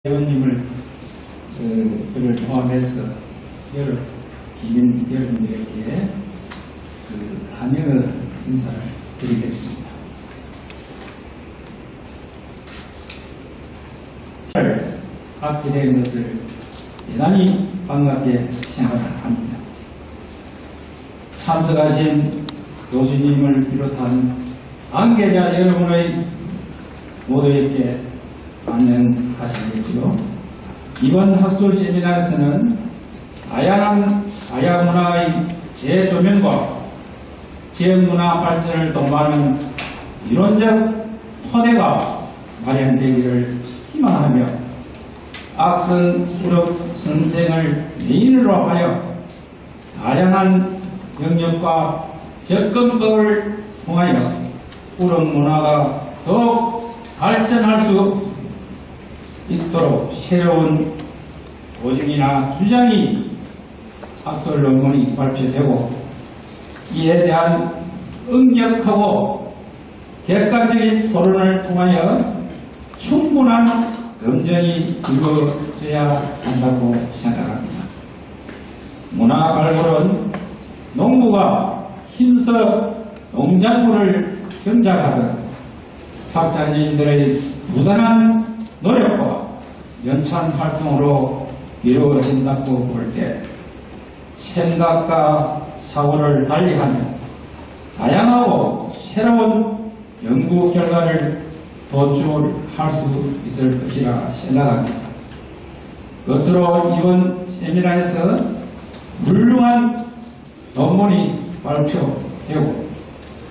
회원님을 그를 포함해서 여러 기민 여러분들에게 환영의 인사를 드리겠습니다. 갖게 된 것을 대단히 반갑게 생각합니다. 참석하신 교수님을 비롯한 관계자 여러분의 모두에게 안녕하시겠지요. 이번 학술 세미나에서는 다양한 아야 문화의 재조명과 지역문화 발전을 도모하는 이론적 토대가 마련되기를 희망하며 악성 우럭 선생을 메인으로 하여 다양한 영역과 접근법을 통하여 우럭 문화가 더욱 발전할 수 있도록 새로운 고증이나 주장이 학술 논문이 발표되고 이에 대한 엄격하고 객관적인 토론을 통하여 충분한 검증이 이루어져야 한다고 생각합니다. 문화발굴은 농부가 힘써 농작물을 경작하듯 학자님들의 부단한 노력과 연찬 활동으로 이루어진다고 볼 때 생각과 사고를 달리하며 다양하고 새로운 연구 결과를 도출할 수 있을 것이라 생각합니다. 끝으로 이번 세미나에서 훌륭한 논문이 발표되고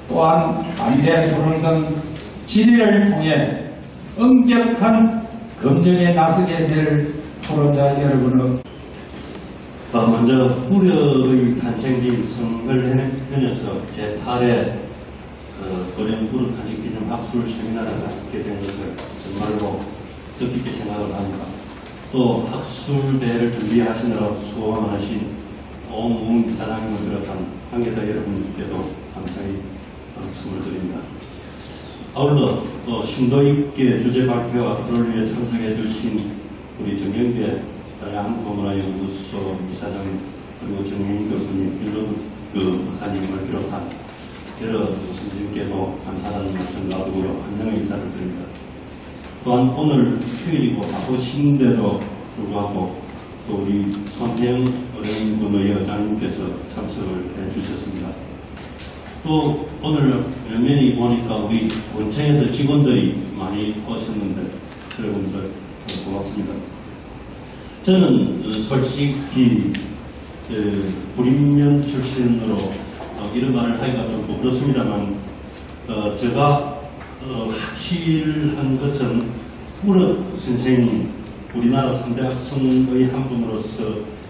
또한 반대 토론 등 질의를 통해 엄격한 검증에 나서게 될 토론자 여러분은 먼저 우럭의 탄생기인 성을현에서 제8회 고령 우럭 탄생기념 학술 세미나를 갖게 된 것을 정말로 뜻깊게 생각을 합니다. 또 학술대회를 준비하시느라 수고 많으신 오무웅 이사장님을 비롯한 관계자 여러분께도 감사의 말씀을 드립니다. 아울러 또 심도 있게 주제 발표와 토론을 위해 참석해 주신 우리 정영배 다양토문화연구소 이사장님 그리고 정혜인 교수님, 빌로드 박사님을 비롯한 여러 선생님께도 감사하다는 말씀 나누고요. 환영의 인사를 드립니다. 또한 오늘 휴일이고 바쁘신데도 불구하고 또 우리 손혜영 어른군의 여장님께서 참석을 해주셨습니다. 또 오늘 면면히 보니까 우리 원청에서 직원들이 많이 오셨는데 여러분들 고맙습니다. 저는 솔직히 불임면 출신으로 이런 말을 하기가 좀 부끄럽습니다만 제가 확실한 것은 우럭 선생이 우리나라 3대 학성의 한 분으로서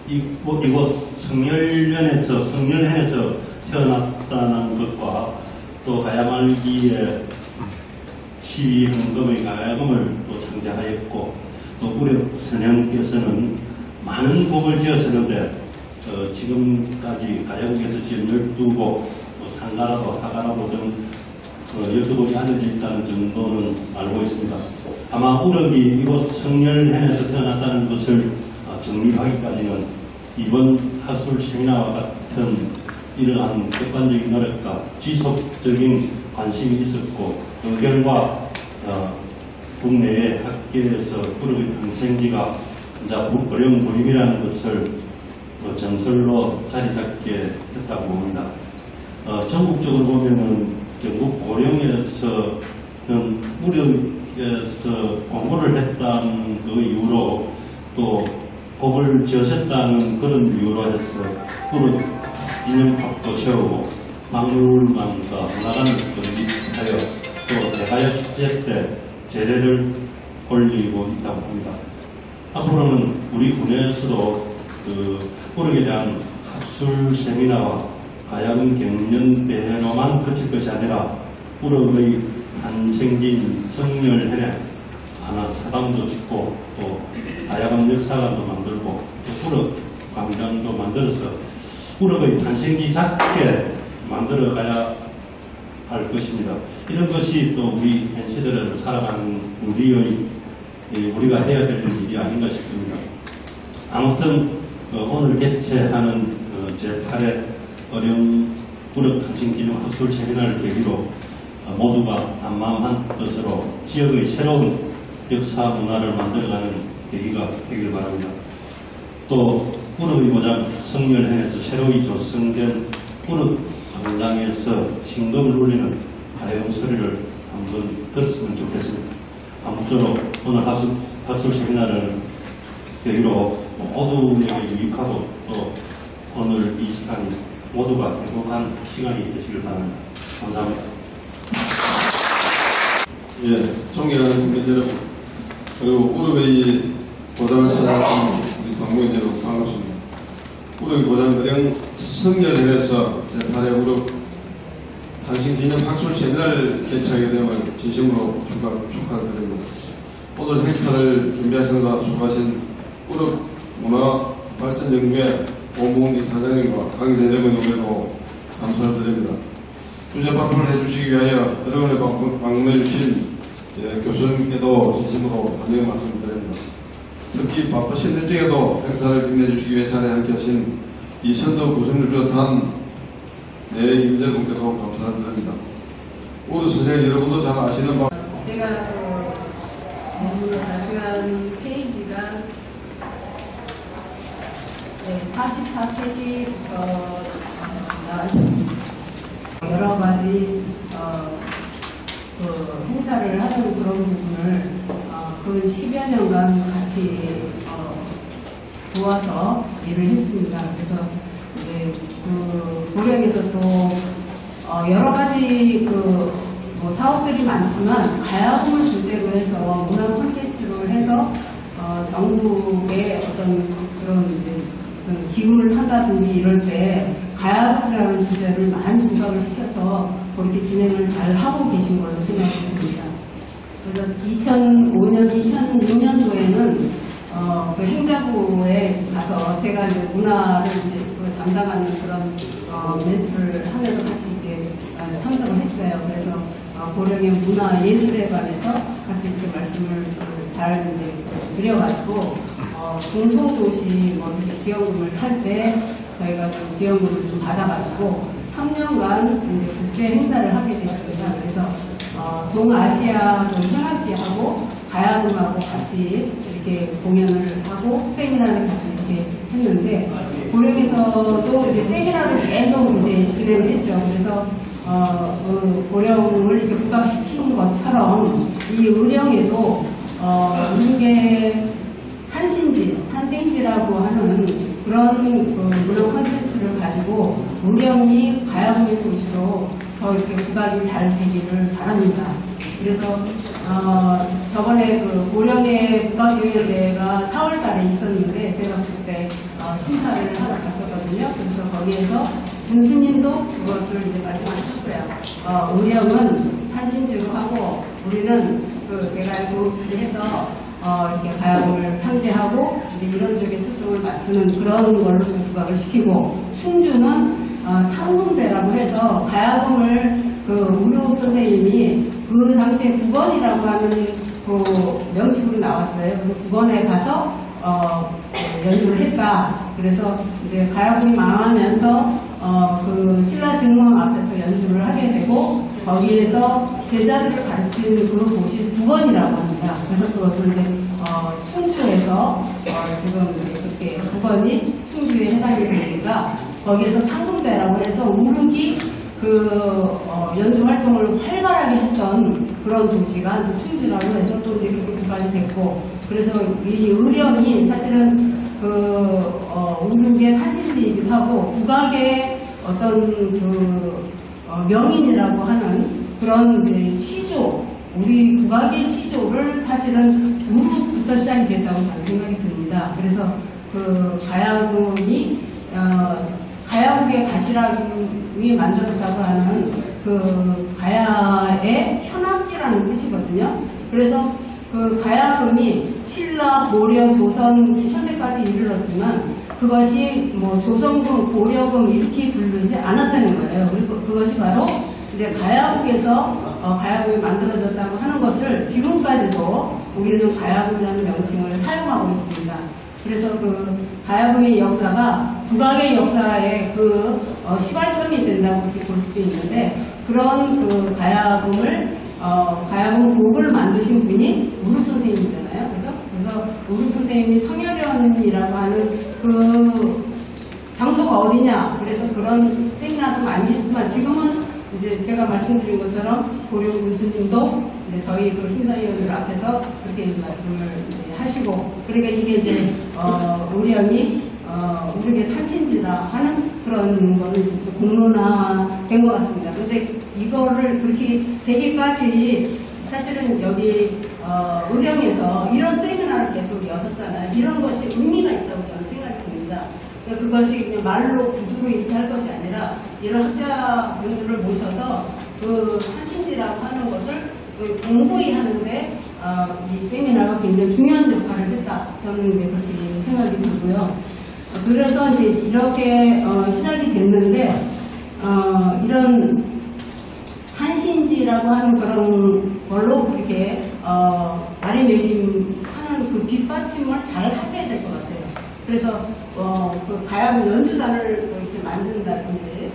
이곳 성열현에서 태어났다는 것과 또 가야말기에 시위헌금의 가야금을 또 창제하였고 또 우럭 선생께서는 많은 곡을 지었었는데 지금까지 가야국에서 지은 12곡 상가라도 하가라도 등 12곡이 알려져 있다는 정도는 알고 있습니다. 아마 우럭이 이곳 성열현에서 태어났다는 것을 정립하기까지는 이번 학술 세미나와 같은 이러한 객관적인 노력과 지속적인 관심이 있었고 그 결과 국내의 학계에서 우럭의 탄생지가 어려운 불임이라는 것을 정설로 자리 잡게 했다고 봅니다. 전국적으로 보면은 전국 고령에서는 우럭에서 공부를 했다는 그 이유로 또 곡을 지으셨다는 그런 이유로 해서 우럭 기념탑도 세우고 막물만과 문화관을 건립하여 또 대가야 축제 때 제례를 올리고 있다고 합니다. 앞으로는 우리 군에서도 우럭에 대한 학술 세미나와 가야금 경연 대회로만 그칠 것이 아니라 우럭의 탄생지인 성열현에 하나 사당도 짓고 또 가야금 역사관도 만들고 또 우럭 광장도 만들어서 우럭의 탄생지 작게 만들어가야 할 것입니다. 이런 것이 또 우리 현 시대를 살아가는 우리의 우리가 해야 될 일이 아닌가 싶습니다. 아무튼 오늘 개최하는 제8회 어려운 무릎 당신기념 학술 세미나를 계기로 모두가 한마음 한뜻으로 지역의 새로운 역사 문화를 만들어가는 계기가 되길 바랍니다. 또 무릎의 고장 성렬행에서 새로이 조성된 무릎 광장에서 신금을 울리는 가야금 소리를 한번 들었으면 좋겠습니다. 아무쪼록 오늘 학술 세미나를 계기로 모두에게 유익하고 또 오늘 이 시간이 모두가 행복한 시간이 되시길 바랍니다. 감사합니다. 예, 존경하는 국민 여러분, 그리고 무릎의 고장을 찾아온 우리 동문 여러분 반갑습니다. 무릎의 고장 어령 성렬행에서 제8회 무릎 당신기념 학술 세미나를 개최하게 되면 진심으로 축하를 드립니다. 오늘 행사를 준비하시느라 수고하신 무릎 문화발전연구회 오무은기 사장님과 관계자 여러분에게도 감사를 드립니다. 주제 발표를 해주시기 위하여 여러분의 방문해주신 교수님께도 진심으로 환영의 말씀을 드립니다. 특히 바쁘신 일정에도 행사를 빛내주시기 위해 자리에 함께하신 이선도 교수님을 비롯한 임재분께도 감사를 드립니다. 우리 선생 여러분도 잘 아시는 바 제가 공부를 발표한 페이지가 44페이지부터 나왔습니다. 여러 가지 행사를 하는 그런 부분을 그 10여 년간 같이 도와서 일을 했습니다. 그래서 고령에서 또 여러 가지 사업들이 많지만 가야금을 주제로 해서 문화 콘텐츠로 해서 전국에 어떤 그런 기후를 탄다든지 이럴 때 가야금이라는 주제를 많이 부각을 시켜서 그렇게 진행을 잘 하고 계신 걸로 생각이 듭니다. 그래서 2005년, 2006년도에는 그 행자부에 가서 제가 이제 문화를 이제 담당하는 그런 멘트를 하면서 같이 이제 참석을 했어요. 그래서 고령의 문화 예술에 관해서 같이 이렇게 말씀을 잘 이제 드려가지고 중소도시 지원금을 탈 때 저희가 좀 지원금을 좀 받아가지고 3년간 이제 국제 행사를 하게 됐습니다. 그래서 동아시아 현악기하고 가야금하고 같이 이렇게 공연을 하고 세미나를 같이 이렇게 했는데 고령에서도 이제 세미나를 계속 이제 진행을 했죠. 그래서 고령을 이렇게 부각시킨 것처럼 이 의령에도 미국의 탄생지라고 하는 그런 문화 콘텐츠를 가지고 의령이 가야금의 도시로 더 이렇게 부각이 잘 되기를 바랍니다. 그래서 저번에 고령의 국가교육대회가 4월달에 있었는데 제가 그때 심사를 하러 갔었거든요. 그래서 거기에서 군수님도 그것을 이제 말씀하셨어요. 의령은 탄신지로 하고 우리는 내가 교육을 해서 이렇게 가야금을 창제하고 이제 이런 쪽에 초점을 맞추는 그런 걸로 좀 부각을 시키고 충주는 탕궁대라고 해서 가야금을 우룡 선생님이 그 당시에 9번이라고 하는 명칭으로 나왔어요. 그래서 9번에 가서 연주를 했다. 그래서 이제 가야금이 망하면서 신라 증왕 앞에서 연주를 하게 되고 거기에서 제자들을 가르치는 그 곳이 9번이라고 합니다. 그래서 그것을 이제 충주에서 지금 그렇게 9번이 충주에 해당이 되니까 거기에서 탕궁대라고 해서 우르기 연주 활동을 활발하게 했던 그런 도시가 충주라고 해서 또 이제 그렇게 부각이 됐고 그래서 이 의령이 사실은 우르기의 탄신지이기도 하고 국악의 어떤 명인이라고 하는 그런 이제 시조 우리 국악의 시조를 사실은 우르부터 시작이 됐다고 저는 생각이 듭니다. 그래서 가야금이 가야국의 가시락이 만들었다고 하는 가야의 현악기라는 뜻이거든요. 그래서 가야금이 신라, 고려, 조선, 현대까지 이르렀지만 그것이 조선금, 고려금 이렇게 부르지 않았다는 거예요. 그리고 그것이 바로 이제 가야국에서 가야금이 만들어졌다고 하는 것을 지금까지도 우리는 가야금이라는 명칭을 사용하고 있습니다. 그래서 그 가야금의 역사가 국악의 역사의 그 시발점이 된다고 이렇게 볼 수도 있는데, 그런 그 가야금을 가야금 곡을 만드신 분이 우룩 선생님이잖아요. 그래서 우룩 선생님이 성혈연이라고 하는 그 장소가 어디냐, 그래서 그런 세미나도 많이 했지만, 지금은 이제 제가 말씀드린 것처럼 고려 교수님도 이제 저희 그 심사위원들 앞에서 그렇게 말씀을 이제 하시고, 그러니까 이게 이제 우량이 우리의 탄신지라 하는 그런 거는 공론화된 것 같습니다. 근데 이거를 그렇게 되기까지 사실은 여기 의령에서 이런 세미나를 계속 여셨잖아요. 이런 것이 의미가 있다고 저는 생각이 듭니다. 그것이 그냥 말로 구두로 이렇게 할 것이 아니라 이런 학자분들을 모셔서 그 탄신지라고 하는 것을 공고히 하는데 이 세미나가 굉장히 중요한 역할을 했다. 저는 이제 그렇게 생각이 들고요. 그래서 이제 이렇게 시작이 됐는데 이런 탄신지라고 하는 그런 걸로 그렇게 아리매김하는 그 뒷받침을 잘 하셔야 될 것 같아요. 그래서 그 가야금 연주단을 이렇게 만든다든지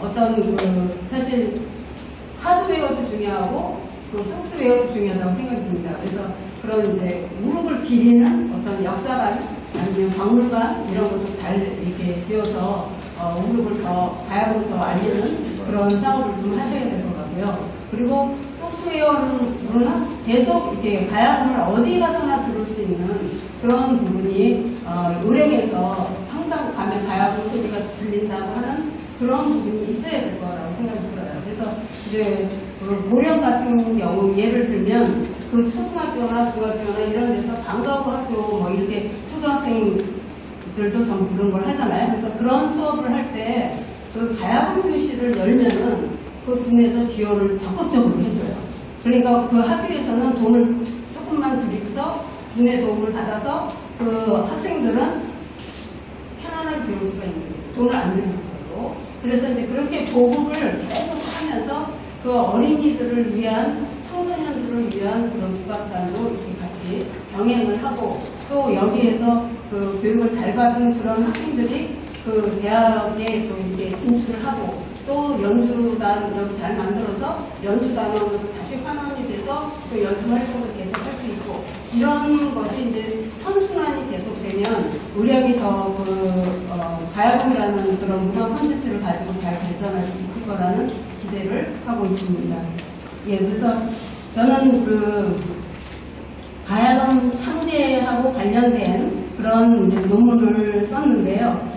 어떤 그 사실 하드웨어도 중요하고 그 소프트웨어도 중요하다고 생각이 듭니다. 그래서 그런 이제 무릎을 기리는 어떤 역사관 아니면 박물관 이런 것도 잘 이렇게 지어서 무릎을 더 가야금을 더 알리는 그런 사업을 좀 하셔야 될 것 같고요. 그리고 소프트웨어로는 계속 이렇게 가야금을 어디 가서나 들을 수 있는 그런 부분이 의령에서 항상 가면 가야금 소리가 들린다고 하는 그런 부분이 있어야 될 거라고 생각이 들어요. 그래서 이제 고령 같은 경우 예를 들면 그 초등학교나 중학교나 이런 데서 방과후 학교 뭐 이렇게 초등학생들도 전부 그런 걸 하잖아요. 그래서 그런 수업을 할 때 그 가야금 교실을 열면은 그 군에서 지원을 적극적으로 해줘요. 그러니까 그 학교에서는 돈을 조금만 들이고서 군의 도움을 받아서 그 학생들은 편안하게 배울 수가 있는 거예요. 돈을 안 들이고서도. 그래서 이제 그렇게 보급을 계속 하면서 그 어린이들을 위한, 청소년들을 위한 그런 국악단도 이렇게 같이 병행을 하고, 또 여기에서 그 교육을 잘 받은 그런 학생들이 그 대학에 또 이렇게 진출을 하고, 또 연주단 여기 잘 만들어서 연주단으로 다시 환원이 돼서 그 연주 활동을 계속 할 수 있고, 이런 것이 이제 선순환이 계속되면 의령이 더 가야금이라는 그런 문화 콘텐츠를 가지고 잘 발전할 수 있을 거라는 기대를 하고 있습니다. 예, 그래서 저는 그 가야금 창제하고 관련된 그런 논문을 썼는데요.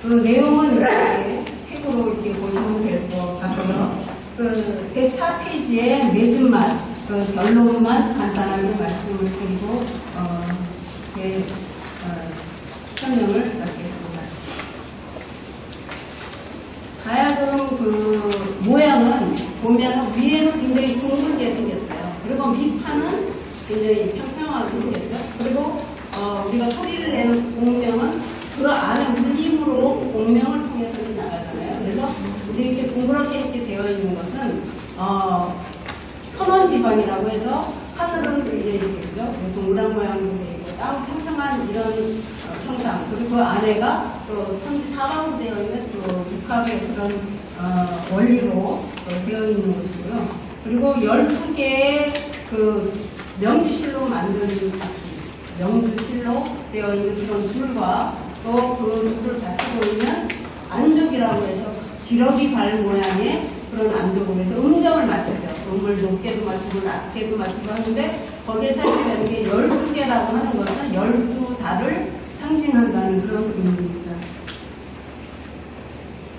그 내용은 이렇게 책으로 이렇게 보시면 될 것 같고요. 그 104페이지의 매진말, 그 결론만 간단하게 말씀을 드리고 제 설명을 마치겠습니다. 가야금 그 모양은 보면 위에는 굉장히 둥글게 생겼어요. 그리고 밑판은 굉장히 평평하게 생겼죠. 그리고 우리가 소리를 내는 공명은 그 안에 물림으로 공명을 통해서 나가잖아요. 그래서 이제 이렇게 둥그렇게 이렇게 되어 있는 것은 선원지방이라고 해서 하늘은 이제 이렇게 그죠? 동그란 모양으로 되어 있고 땅 평평한 이런 형상, 그리고 그 안에가 또 천지 사방으로 되어 있는 또 육합의 그런 원리로 되어 있는 것이고요. 그리고 12개의 그 명주실로 만든 명주실로 되어 있는 그런 줄과 또 그 줄을 받치고 있는 안족이라고 해서 기러기 발 모양의 그런 안족으로 해서 음정을 맞추죠. 음을 높게도 맞추고 낮게도 맞추고 하는데 거기에 사용되는 게 12개라고 하는 것은 12달을 상징한다는 그런 의미입니다.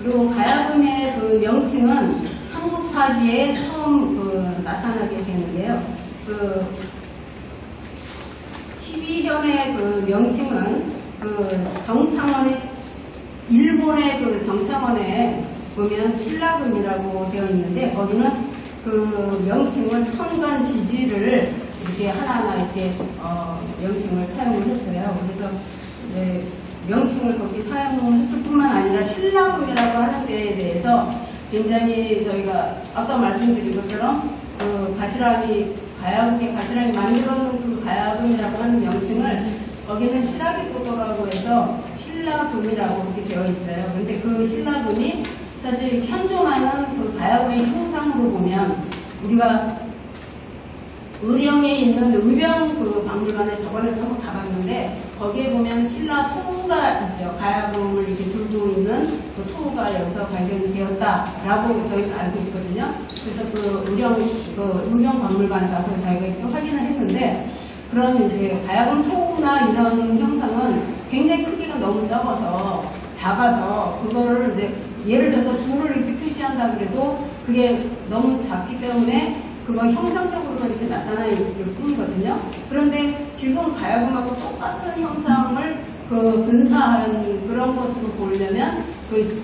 그리고 가야금의 그 명칭은 삼국사기에 처음 나타나게 되는데요. 그 12현의 그 명칭은 그 정창원의 일본의 그 정창원에 보면 신라금이라고 되어 있는데 거기는 그 명칭을 천간지지를 이렇게 하나하나 이렇게 명칭을 사용을 했어요. 그래서 이제 명칭을 그렇게 사용했을 뿐만 아니라 신라금이라고 하는 데에 대해서 굉장히 저희가 아까 말씀드린 것처럼 그 가시람이 가야금의 가시랑이 만들어놓은 그 가야금이라고 하는 명칭을 거기는 시라기도도라고 해서 신라금이라고 이렇게 되어 있어요. 근데 그 신라금이 사실 현존하는 그 가야금의 형상으로 보면 우리가 의령에 있는 의병 그 박물관에 저번에도 한번 가봤는데 거기에 보면 신라 토우가 있죠. 가야금을 이렇게 들고 있는 그 토우가 여기서 발견이 되었다라고 저희는 알고 있거든요. 그래서 그 의령 박물관에 가서 저희가 이렇게 확인을 했는데 그런 이제 가야금 토우나 이런 형상은 굉장히 크기가 너무 작아서 그거를 이제 예를 들어서 줄을 이렇게 표시한다 그래도 그게 너무 작기 때문에 그건 형상적으로 이렇게 나타나 있을 뿐이거든요. 그런데 지금 가야금하고 똑같은 형상을 그 근사한 그런 것으로 보려면 그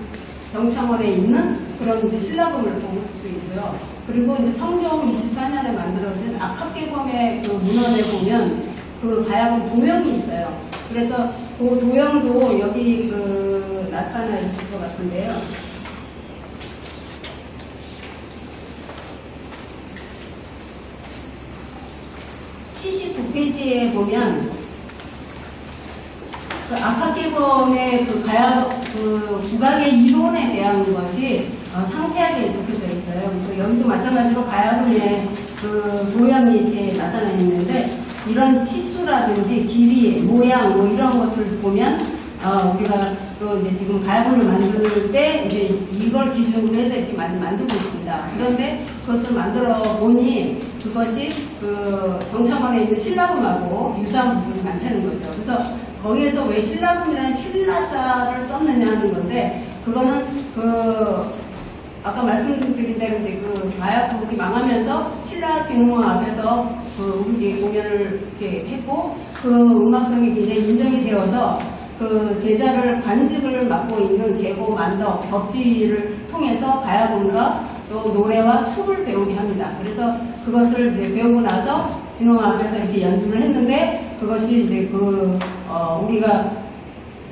정창원에 있는 그런 이제 신라금을 볼 수 있고요. 그리고 이제 성종 24년에 만들어진 악합계범의 그 문헌에 보면 그 가야금 도형이 있어요. 그래서 그 도형도 여기 그 나타나 있을 것 같은데요. 79페이지에 보면 그 악합계범의 그 국악의 이론에 대한 것이 상세하게 적혀져 있어요. 그래서 여기도 마찬가지로 가야금의 그 모양이 이렇게 나타나 있는데 이런 치수라든지 길이, 모양 뭐 이런 것을 보면 우리가 또 이제 지금 가야금을 만들 때 이제 이걸 기준으로 해서 이렇게 만들고 있습니다. 그런데 그것을 만들어 보니 그것이 그 정창원에 있는 신라금하고 유사한 부분이 많다는 거죠. 그래서 거기에서 왜 신라금이라는 신라자를 썼느냐 하는 건데 그거는 그 아까 말씀드린 대로 이제 그 가야국이 망하면서 신라진흥원 앞에서 그 우리 공연을 이렇게 했고 그 음악성이 굉장히 인정이 되어서 그 제자를 관직을 맡고 있는 계고 만덕 법지를 통해서 가야금과 또 노래와 춤을 배우게 합니다. 그래서 그것을 이제 배우고 나서 진흥원 앞에서 이렇게 연주를 했는데 그것이 이제 우리가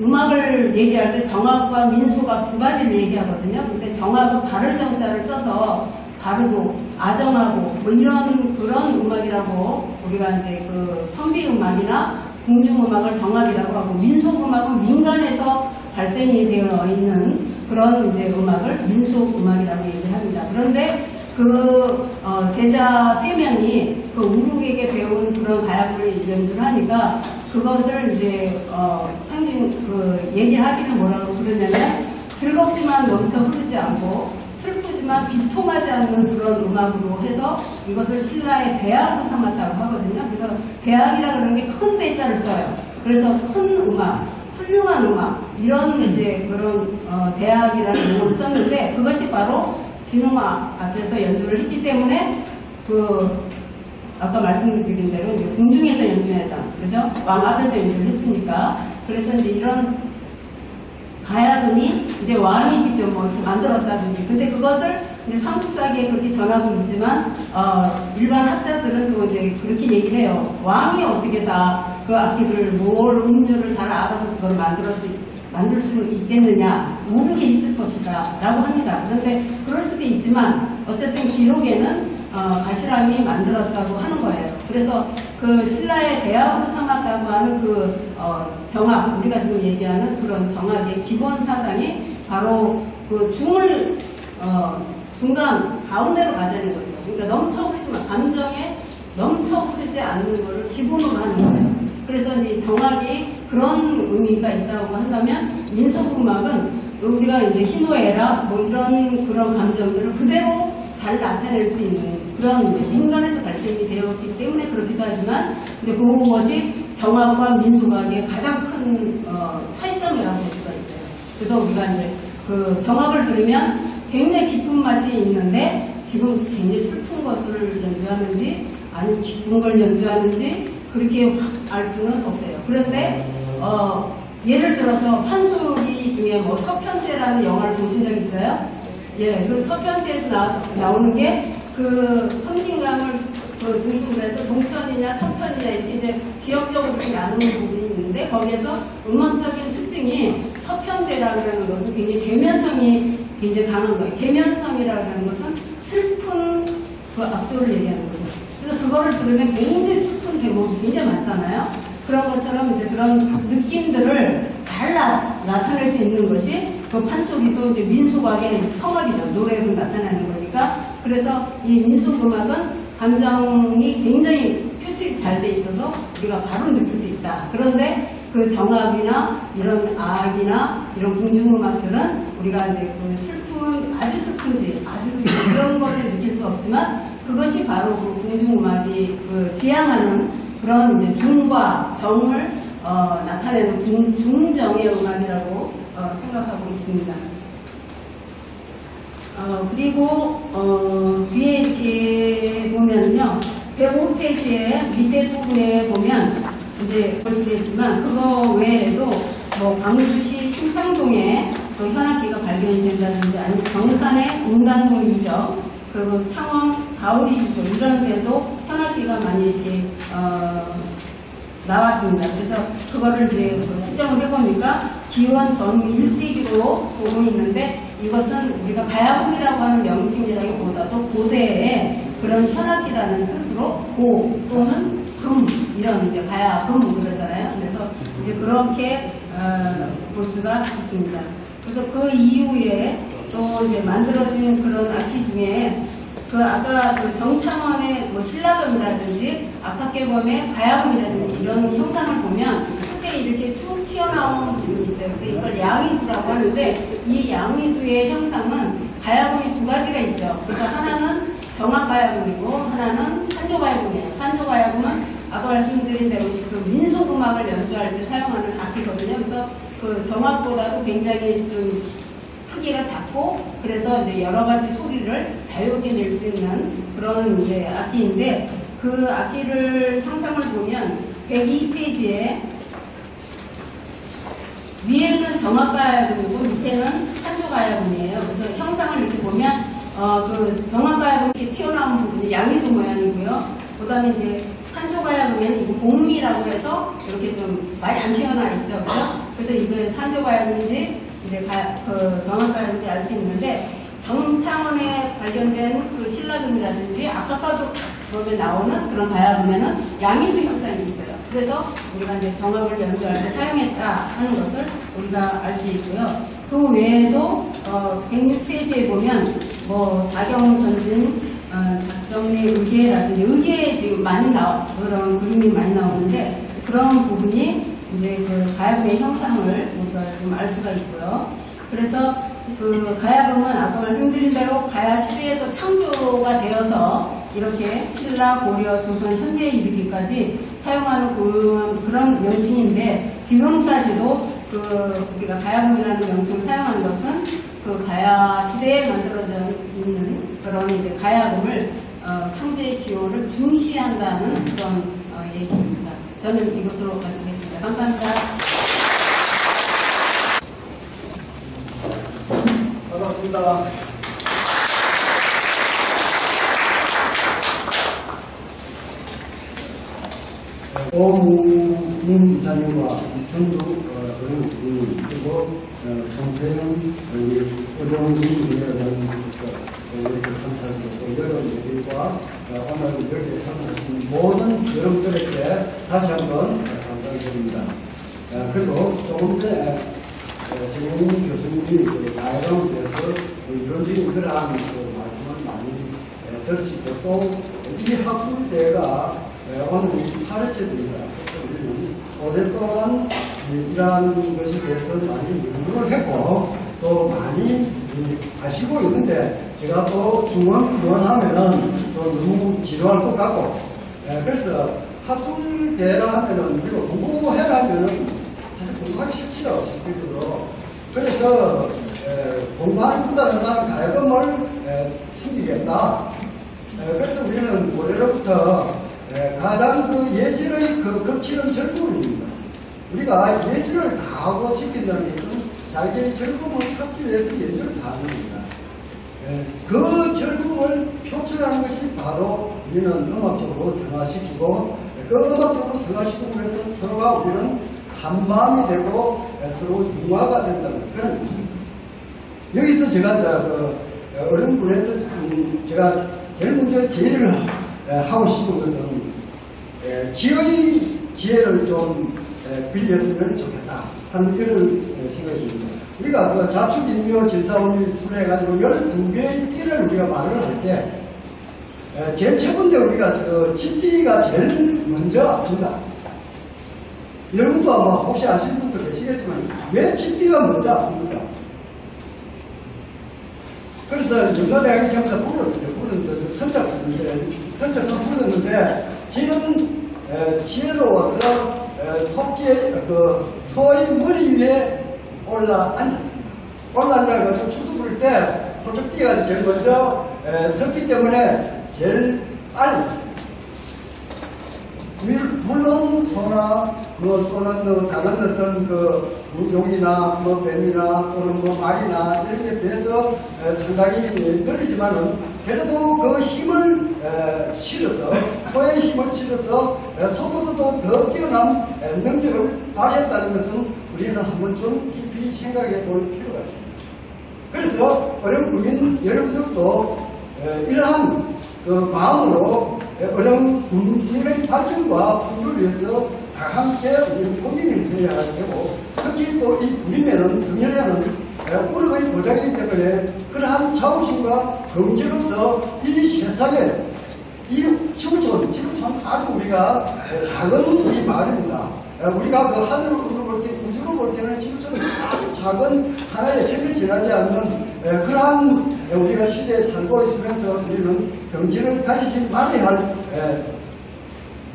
음악을 얘기할 때 정악과 민소가 두 가지를 얘기하거든요. 근데 정악은 바를 정자를 써서 바르고 아정하고 뭐 이런 그런 음악이라고 우리가 이제 그 선비 음악이나 궁중음악을 정악이라고 하고 민속음악은 민간에서 발생이 되어 있는 그런 이제 음악을 민속음악이라고 얘기합니다. 그런데 그 제자 3명이 그 우룩에게 배운 그런 가야금을 연주를 하니까 그것을 이제 상징 얘기하기를 뭐라고 그러냐면 즐겁지만 넘쳐 흐르지 않고 슬프지만 비통하지 않는 그런 음악으로 해서 이것을 신라의 대악으로 삼았다고 하거든요. 그래서 대악이라 그러는 게 큰 대자를 써요. 그래서 큰 음악, 훌륭한 음악 이런 이제 그런 대악이라는 용어를 썼는데 그것이 바로 진흥화 앞에서 연주를 했기 때문에 아까 말씀드린 대로 이제 궁중에서 연주했다, 그죠? 왕 앞에서 연주를 했으니까 그래서 이제 이런 가야금이 이제 왕이 직접 뭐 이렇게 만들었다든지 근데 그것을 이제 삼국사기에 그렇게 전하고 있지만 일반 학자들은 또 이제 그렇게 얘기를 해요. 왕이 어떻게 다 그 악기를 음료를 잘 알아서 그걸 만들 수 있겠느냐, 모르게 있을 것이다 라고 합니다. 그런데 그럴 수도 있지만 어쨌든 기록에는 가시람이 만들었다고 하는 거예요. 그래서 그 신라의 대악으로 삼았다고 하는 정악, 우리가 지금 얘기하는 그런 정악의 기본 사상이 바로 그 중을 중간 가운데로 가자는 거죠. 그러니까 넘쳐흐르지만 감정에 넘쳐흐르지 않는 것을 기본으로 하는 거예요. 그래서 이제 정악이 그런 의미가 있다고 한다면 민속음악은 우리가 이제 희노애락 뭐 이런 그런 감정들을 그대로 잘 나타낼 수 있는 그런 민간에서 발생이 되었기 때문에 그렇기도 하지만 이제 그것이 정악과 민속악의 가장 큰 차이점이라고 볼 수가 있어요. 그래서 우리가 이제 그 정악을 들으면 굉장히 깊은 맛이 있는데 지금 굉장히 슬픈 것을 연주하는지 아니면 기쁜 걸 연주하는지 그렇게 확 알 수는 없어요. 그런데 예를 들어서 판소리 중에 뭐 서편제라는 영화를 보신 적 있어요? 예, 그 서편제에서 나오는 게 그 섬진강을 중심으로 해서 동편이냐 서편이냐 이렇게 이제 지역적으로 나누는 부분이 있는데 거기에서 음악적인 특징이 서편제라는 것은 굉장히 계면성이 굉장히 강한 거예요. 계면성이라는 것은 슬픈 그 악조를 얘기하는 거죠. 그래서 그거를 들으면 굉장히 슬픈 대목이 굉장히 많잖아요. 그런 것처럼 이제 그런 느낌들을 잘 나타낼 수 있는 것이 그 판소리 또 이제 민속악의 성악이죠. 노래로 나타내는 거니까. 그래서 이 민속음악은 감정이 굉장히 표출이 잘 돼 있어서 우리가 바로 느낄 수 있다. 그런데 그 정악이나 이런 악이나 이런 궁중음악들은 우리가 이제 그 슬픈, 아주 슬픈지 그런 거를 느낄 수 없지만 그것이 바로 그 궁중음악이 그 지향하는 그런 이제 중과 정을 나타내는 중정의 음악이라고 생각하고 있습니다. 그리고 뒤에 이렇게 보면요, 105페이지의 밑에 부분에 보면 이제 보시겠지만 그거 외에도 뭐 광주시 신창동에 또 현악기가 발견이 된다든지 아니면 경산의 인간동 유적 그리고 창원 가오리 유적 이런 데도 현악기가 많이 이렇게 나왔습니다. 그래서 그거를 이제 측정을 해보니까 기원 전후 1세기로 보고 있는데 이것은 우리가 가야금이라고 하는 명칭이라기보다도 고대의 그런 현악기라는 뜻으로 고 또는 금 이런 이제 가야금 그러잖아요. 그래서 이제 그렇게 볼 수가 있습니다. 그래서 그 이후에 또 이제 만들어진 그런 악기 중에 그 아까 그 정창원의 뭐 신라금이라든지 아카깨범의 가야금이라든지 이런 형상을 보면 끝에 이렇게 툭 튀어나온 부분이 있어요. 그래서 이걸 양위두라고 하는데 이 양위두의 형상은 가야금이 두 가지가 있죠. 그래서 하나는 정악가야금이고 하나는 산조가야금이에요. 산조가야금은 아까 말씀드린 대로 그 민속음악을 연주할 때 사용하는 악기거든요. 그래서 그 정악보다도 굉장히 좀 크기가 작고 그래서 이제 여러 가지 소리를 자유롭게 낼 수 있는 그런 이제 악기인데 그 악기를 형상을 보면 102페이지에 위에는 정악가야금이고 밑에는 산조가야금이에요. 그래서 형상을 이렇게 보면 그 정악가야금 이렇게 튀어나온 부분이 양위두 모양이고요. 그다음에 이제 산조가야금에는 이거 봉미라고 해서 이렇게 좀 많이 안 튀어나와 있죠. 그래서 이거 산조가야금인지 이제 그 정악가야금인지 알 수 있는데 정창원에 발견된 그 신라금이라든지 아까까지에 나오는 그런 가야금에는 양위두 형상이 있어요. 그래서 우리가 이제 정악을 연주할 때 사용했다 하는 것을 우리가 알 수 있고요. 그 외에도 106페이지에 보면 뭐 자경전진, 작정리 의계라든지 의계에 지금 많이 그런 그림이 많이 나오는데 그런 부분이 이제 그 가야금의 형상을 우리가 좀 알 수가 있고요. 그래서 그 가야금은 아까 말씀드린 대로 가야 시대에서 창조가 되어서 이렇게 신라, 고려, 조선 현재에 이르기까지 사용하는 그런 명칭인데 지금까지도 그 우리가 가야금이라는 명칭을 사용하는 것은 그 가야 시대에 만들어져 있는 그런 이제 가야금을 창제의 기호를 중시한다는 그런 얘기입니다. 저는 이것으로 마치겠습니다. 감사합니다. 반갑습니다. 오문 부장님과 이성두 의원님 그리고 송태영 의원님 위원장님께서 이렇게 참석하셨고 여러분들과 오늘 이렇게 참석하신 모든 여러분들에게 다시 한번 감사드립니다. 그리고 조금 전에 정영민 교수님이 가야금에 대해서 이론적인 그러한 말씀을 많이 들으시고 또 이 학술대회가 오늘 8회째입니다. 우리는 오랫동안 이러한 것에 대해서 많이 연구를 했고 또 많이 아시고 있는데 제가 또 중원하면은 또 너무 지루할 것 같고 그래서 학술대회라 하면은 우리가 공부해라 하면은 사실 공부하기 싫지요. 실질적으로. 그래서 공부하는 것보다는 가야금을 숨기겠다. 그래서 우리는 올해로부터 가장 그 예절의 그 겹치는 즐거움입니다. 우리가 예절을 다하고 지킨다는 것은 자기의 즐거움을 찾기 위해서 예절을 다하는 겁니다. 그 즐거움을 표출하는 것이 바로 우리는 음악적으로 승화시키고 그 음악적으로 승화시키고 그래서 서로가 우리는 한마음이 되고 서로 융화가 된다는 그런 것입니다. 여기서 제가 어른 분에서 제가 제일 먼저 제의를 하고 싶은 것은 기의 지혜를 좀 빌렸으면 좋겠다 하는 그런 생각이 듭니다. 우리가 그 자축인묘 진사오미술을 해가지고 12개의 띠를 우리가 말을 할 때 제일 첫 번째 우리가 그 집띠가 제일 먼저 왔습니다. 여러분도 아마 혹시 아시는 분도 계시겠지만 왜 집띠가 먼저 왔습니까? 그래서 연가대학이 전부 다 불렀어요. 선착도 불렀는데 지는 지혜로워서 토끼의 그 소의 머리 위에 올라 앉았습니다. 올라 앉아가지고 추수 부를 때 토끼가 제일 먼저 섰기 때문에 제일 빨리 물론 소나 또는 다른 어떤 그 용이나 뱀이나 또는 말이나 이런 데 비해서 상당히 느리지만은 그래도 그 힘을 실어서 소의 힘을 실어서 속보다도 더 뛰어난 능력을 발휘했다는 것은 우리는 한번 좀 깊이 생각해 볼 필요가 있습니다. 그래서 어려운 국민 여러분들도 이러한 그 마음으로 어려운 국민의 발전과 풍요를 위해서 다 함께 우리 국민이 되어야 되고 특히 또 이 국민에는 성년에는 우리의 보장이기 때문에 그러한 자부심과 경제로서 이 세상에 이 지구촌 아주 우리가 작은 우리 마을입니다. 우리가 그 하늘을 볼 때, 우주로 볼 때는 지구촌은 아주 작은 하나의 점이 지나지 않는 그러한 우리가 시대에 살고 있으면서 우리는 경제를 가지지 말아야 할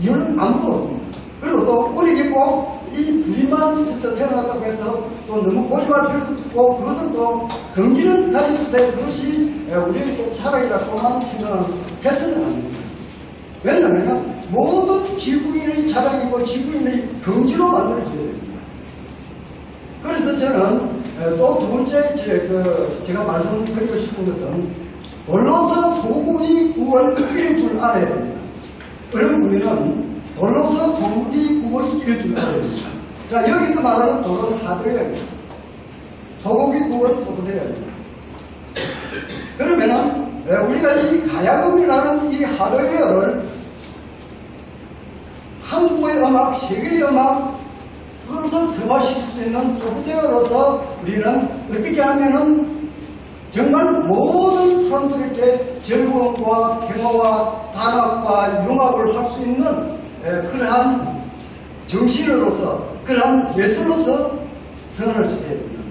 이유는 아무도 없습니다. 그리고 또 우리에게 꼭 이 부림만 해서 태어났다고 해서 또 너무 고집할 필요도 없고 그것은 또 경제를 가질 때 그것이 우리의 또 자랑이라고만 생각을 해서는 안 됩니다. 왜냐하면 모든 지구인의 자랑이고 지구인의 경제로 만들어져야 됩니다. 그래서 저는 또 두 번째 제가 말씀드리고 싶은 것은 돌로서 소국의 구월 1줄 알아야 됩니다. 어려운 분들은 돌로서 소국의 구월 1줄 알아야 됩니다. 자, 여기서 말하는 돌은 하드웨어입니다. 소국의 구월은 소프트웨어입니다. 그러면은 우리가 이 가야금이라는 이 하드웨어를 한국의 음악, 세계의 음악, 그것을 승화시킬 수 있는 소프트웨어로서 우리는 어떻게 하면은 정말 모든 사람들에게 즐거움과 평화와 반학과 융합을 할 수 있는 그러한 정신으로서, 그러한 예술로서 선언을 시켜야 됩니다.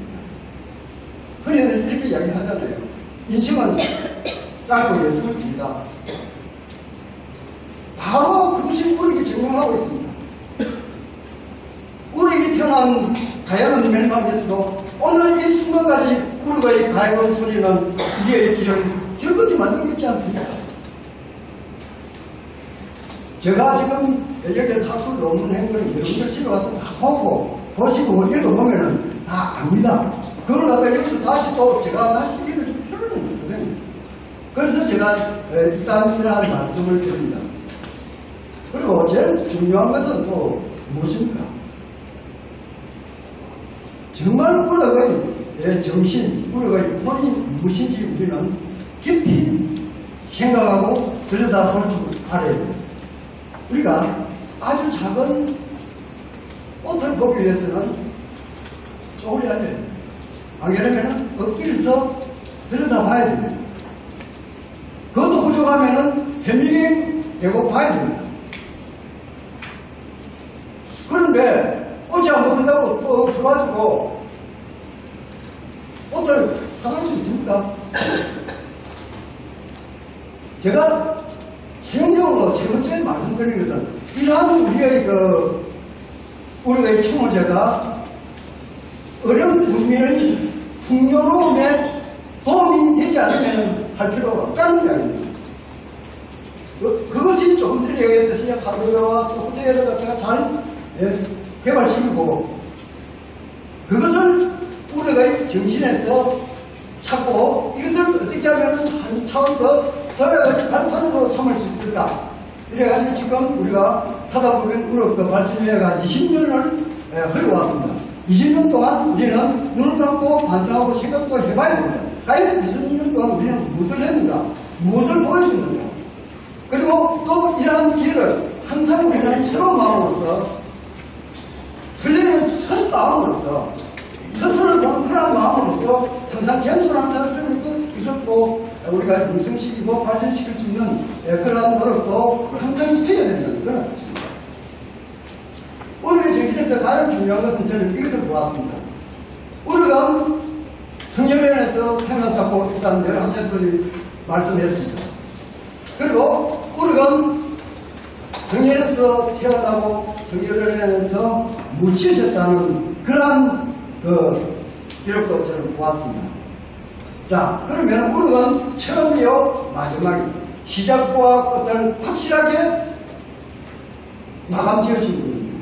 흔히들 이렇게 이야기하잖아요. 인칭은 짧고 예술은 길다. 바로 그것이 우리에게 증명하고 있습니다. 우리에게 태어난 가야금 멜망에서도 오늘 이 순간까지 우리의 가야금 소리는 우리의 길을 즐겁게 만들고 있지 않습니까? 제가 지금 여기에서 학술 논문 행동을 여러분들 집에 와서 다 보시고 읽어보면은 다 압니다. 그걸 갖다 여기서 다시 또 제가 다시 읽어줄 필요는 없거든요. 그래서 제가 일단 이러한 말씀을 드립니다. 그리고 제일 중요한 것은 또 무엇입니까? 정말 우리의 정신, 우리의 본이 무엇인지 우리는 깊이 생각하고 들여다볼 줄 알아야 됩니다. 우리가 아주 작은 옷을 보기 위해서는 쪼그려야 돼요. 안 그러면 엎드려서 들여다봐야 됩니다. 그것도 부족하면 해밍이 되고 봐야 됩니다. 그런데 어제 안 먹는다고 또 서가지고 옷을 사갈 수 있습니까? 제가 개인적으로 세 번째 말씀드리는 것은 이러한 우리의 추모제가 어려운 국민의 풍요로움에 도움이 되지 않으면 할 필요가 없다는 이야기입니다. 그것이 조금 전에 얘기했듯이 하드웨어와 소프트웨어를 갖다가 잘 개발시키고 그것을 우리가 정신에서 찾고 이것을 어떻게 하면 한 차원 더 들어가서 발판으로 삼을 수 있을까? 이래가지고 지금 우리가 하다 보면 우리 그 발전회가 20년을 흘러왔습니다. 20년 동안 우리는 눈을 감고 반성하고 생각도 해봐야 됩니다. 과연 20년 동안 우리는 무엇을 했는가? 무엇을 보여줬는가? 그리고 또 이러한 기회를 항상 우리는 새로운 마음으로서 틀리는 첫 마음으로서 스스로를 보는 그런 마음으로서 항상 겸손한 자세로서 이것도 우리가 인성시키고 발전시킬 수 있는 그러한 노력도 항상 해야 된다는 그런 뜻입니다. 우리의 정신에서 가장 중요한 것은 저는 이것을 보았습니다. 우리가 성령연에서 태어났다고 일단 여러 학자들이 말씀했습니다. 그리고 우리가 성령에서 태어나고 성령연에서 묻히셨다는 그러한 기록도 저는 보았습니다. 자, 그러면 우리가 처음이요 마지막입니다. 시작과 끝을 확실하게 마감 지어진 분입니다.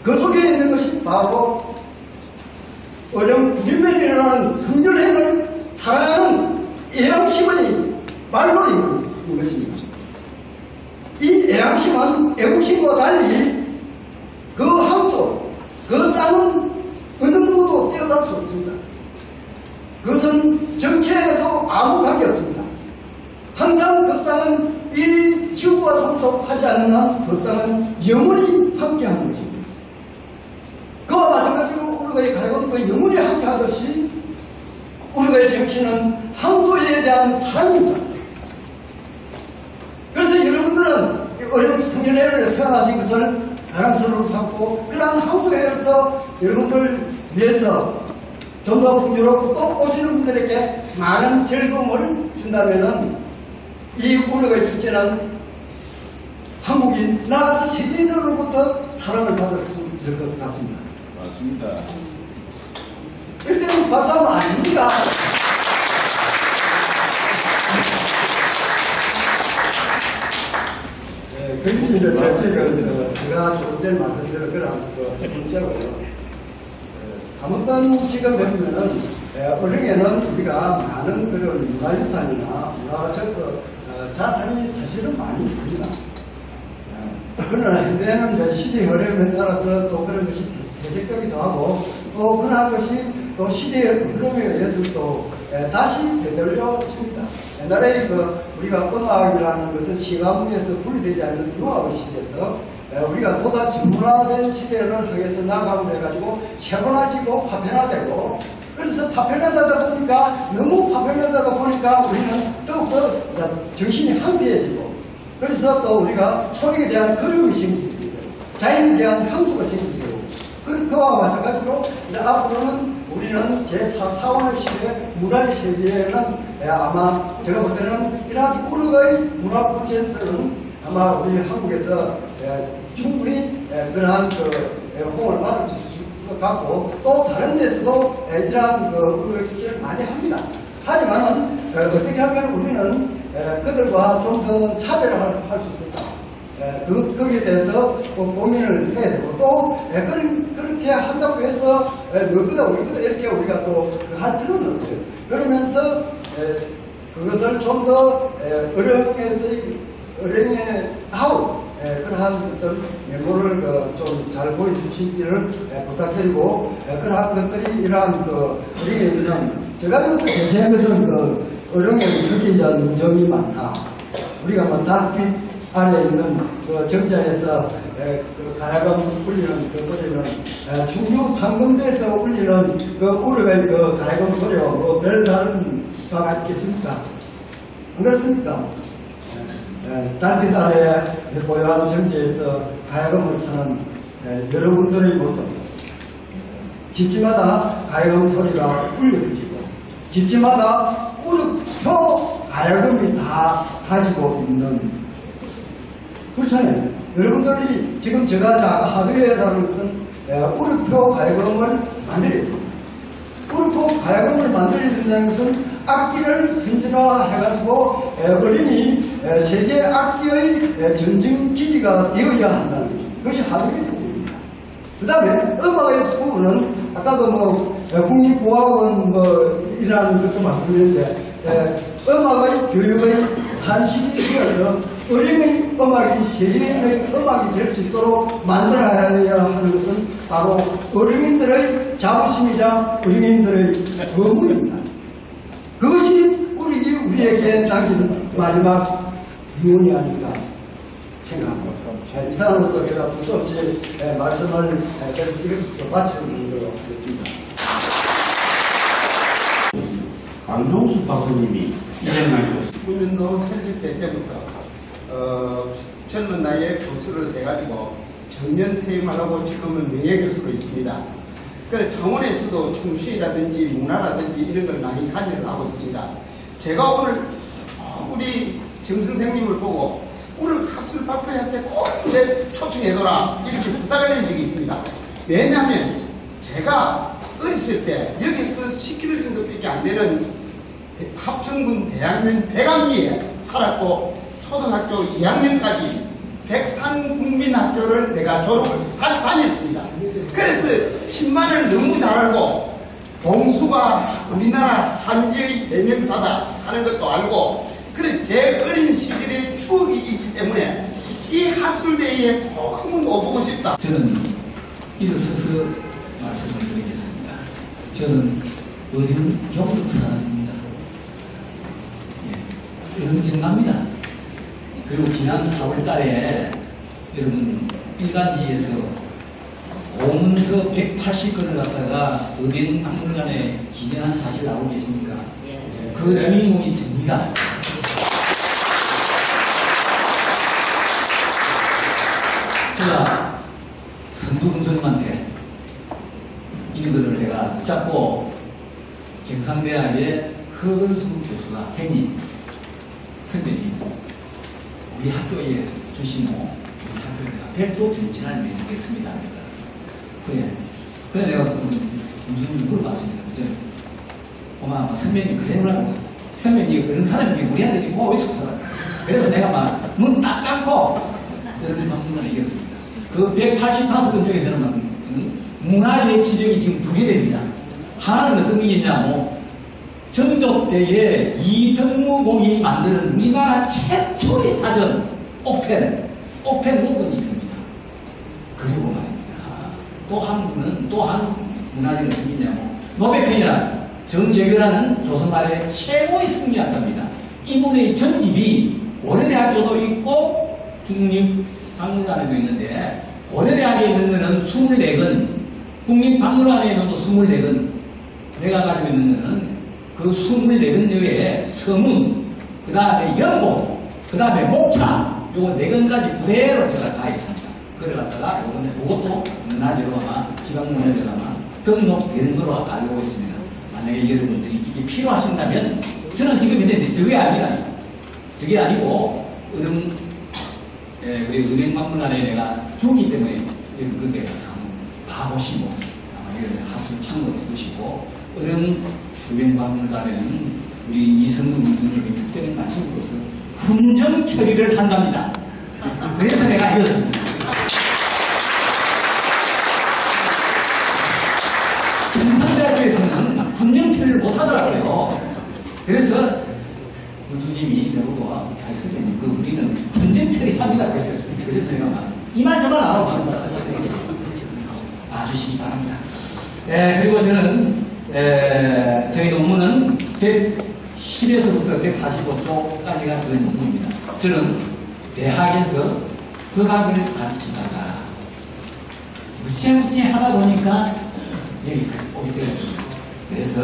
그 속에 있는 것이 바로 어려운 부진면이 일어나는 성결행을 살아가는 애양심의 말로 있는 것입니다. 이 애양심은 애국심과 달리 그 함도 그 땅은 어느 누구도 뛰어날 수 없습니다. 그것은 정체에도 아무 관계 없습니다. 항상 그 땅은 이 지구와 소통하지 않는 한 그 땅은 영원히 함께하는 것입니다. 그와 마찬가지로 우리가 가지고 그 영원히 함께하듯이 우리가 정치는 항도에 대한 사랑입니다. 그래서 여러분들은 어려운 성년회를 태어나신 것을 자랑스러워 삼고 그러한 항도에서 여러분들 위해서 좀 더 풍요롭고 또 오시는 분들에게 많은 즐거움을 준다면은 이 우리의 축제는 한국인 나아가서 세계인으로부터 사랑을 받을 수 있을 것 같습니다. 맞습니다. 이때는 박수하면 아십니까? 그것이 이제 제가 조금 전에 말씀드린 그런 문제고요. 아무튼 지금 보면은 어령에는 우리가 많은 그런 문화유산이나 문화적 자산이 사실은 많이 있습니다. 그러나 현대에는 이제 시대의 흐름에 따라서 또 그런 것이 대적되기도 하고 또 그러한 것이 또 시대의 흐름에 의해서 또 다시 되돌려집니다. 옛날에 우리가 음악이라는 것은 시간무에서 분리되지 않는 융합의 시대에서 우리가 보다 전문화된 시대를 통해서 나가고 해가지고 세분화지고 파편화되고 그래서 파편화되다 보니까 너무 파편화되다 보니까 우리는 더욱더 정신이 한비해지고 그래서 또 우리가 소리에 대한 그리움이 생기게 되고 자연에 대한 향수가 생기게 되고 그와 마찬가지로 이제 앞으로는 우리는 제4원의 시대, 문화의 세계에는 아마 제가 볼 때는 이러한 우리의 문화 콘텐츠는 아마 우리 한국에서 충분히 그러한 호응을 받을 수 있을 것 같고 또 다른 데서도 이러한 우리의 축제를 많이 합니다. 하지만은 어떻게 하면 우리는 그들과 좀 더 차별을 할 수 있을까? 거기에 대해서 고민을 해야 되고 또 그렇게 한다고 해서 너그다 우리그다 이렇게 우리가 또 할 필요는 없어요. 그러면서 그것을 좀 더 어령의 하우 그러한 어떤 면모를 좀 잘 보여주시기를 부탁드리고 그러한 것들이 이러한 어령에 있는 제가 여기서 제시한 것은 어령에 그렇게 이제 문정이 많다. 우리가 뭐 달빛 안에 있는 정자에서 가야금 울리는 그 소리는 중류 당금대에서 울리는 우리의 가야금 소리와 뭐 별다른 바가 있겠습니까? 안 그렇습니까? 달빛 아래 고요한 정자에서 가야금을 타는 여러분들의 모습 집집마다 가야금 소리가 울려지고 집집마다 우르표 가야금이 다 가지고 있는 그렇잖아요. 여러분들이 지금 제가 아까 하드웨어라는 것은 우르표 가야금을 만들어야 됩니다. 우르표 가야금을 만들어야 된다는 것은 악기를 선진화해가지고 어린이 세계 악기의 전증기지가 되어야 한다는 거죠. 그것이 하드웨어 부분입니다. 그 다음에 음악의 부분은 아까도 국립고학원 이라는 것도 말씀드렸는데 음악의 교육의 산실이 되어서 어린이 음악이 세계의 음악이 될 수 있도록 만들어야 하는 것은 바로 어린이들의 자부심이자 어린이들의 의무입니다. 그것이 우리에게 남기는 마지막 기원이 아닌가 생각합니다. 이상으로서 제가 두서없이 말씀을 계속 이렇게 마치도록 하겠습니다. 강종수 박사님이 진행하셨습니다. 국민도 설립될 때부터 젊은 나이에 교수를 해가지고 정년 퇴임하라고 지금은 명예교수로 있습니다. 그래서 정원에서도 충실이라든지 문화라든지 이런 걸 많이 관여를 하고 있습니다. 제가 오늘 우리 정 선생님을 보고 오늘 학술 발표할 때 꼭 제 초청해둬라 이렇게 부탁을 한 적이 있습니다. 왜냐하면 제가 어렸을 때 여기서 10km 정도밖에 안 되는 합천군 대학면 백암리에 살았고 초등학교 2학년까지 백산국민학교를 내가 졸업을 다녔습니다. 그래서 신만을 너무 잘 알고 봉수가 우리나라 한계의 대명사다 하는 것도 알고 그래 제 어린 시절의 추억이 있기 때문에 이 학술대회에 꼭 한번 오보고 싶다. 저는 일어서서 말씀을 드리겠습니다. 저는 어른 영덕 사람입니다. 어른 정납니다. 그리고 지난 4월 달에 여러분 일간지에서 공문서 180건을 갖다가 은행박물관에 기증한 사실 알고 계십니까? 그 주인공이 접니다. 제가 선두군선님한테 이런 것을 내가 붙잡고 경상대학의 허근수 교수가 형님, 선배님 우리 학교에 주시모 우리 학교에 내가 별도 전진을 내주겠습니다. 그래 내가 무슨 물어봤습니다. 어마 선배님 그래라고 선배님 그런 사람이 우리 아들이 꼭 있었더라. 그래서 내가 막 문 딱 닫고 너를 박물관에 이겼습니다. 그 185건 중에서는 문화재 지적이 지금 2개 됩니다. 하나는 어떤 게 있냐고 전족대에 이등무공이 만드는 우리나라 최초의 자전 오펜 로건이 있습니다. 그리고 말입니다. 또 한 분은 또 한 문화재는 어떤 게 있냐고 노베크이라 정재규라는 조선말의 최고의 승리학자입니다. 이분의 전집이 고려대학교도 있고 국립박물관에도 있는데 고려대학에 있는 거는 24건, 국립박물관에 있는 것도 24건, 내가 가지고 있는 거는 그 24건 내외에 서문, 그 다음에 연고, 그 다음에 목차, 요거 4건까지 그대로 제가 다 있습니다. 그래 갖다가 요번에 그것도 문화재로 아마 지방문화재로 아마 등록되는 걸로 알고 있습니다. 만약에 여러분들이 이게 필요하신다면 저는 지금 이제 저게 아닙니다. 저게 아니고 우리 은행박물관에 내가 주기 때문에 그때 가서 한번 봐보시고 아마 이런 학술 참고해 보시고 은행박물관에는 우리 이성근 교수님이 특별한 관심으로서 훈정 처리를 한답니다. 그래서 내가 이었습니다. 경상대학교에서는 훈정 처리를 못하더라고요. 그래서 교수님이 저보고 선생님 우리는 훈정 처리합니다. 그래서 내가 막 이 말 저말 안 하고 봐주시기 바랍니다. 그리고 저는 저희 논문은 110에서부터 145쪽까지가 저희 논문입니다. 저는 대학에서 국악을 가르치다가 무채무채 하다 보니까 여기까지 오게 되었습니다. 그래서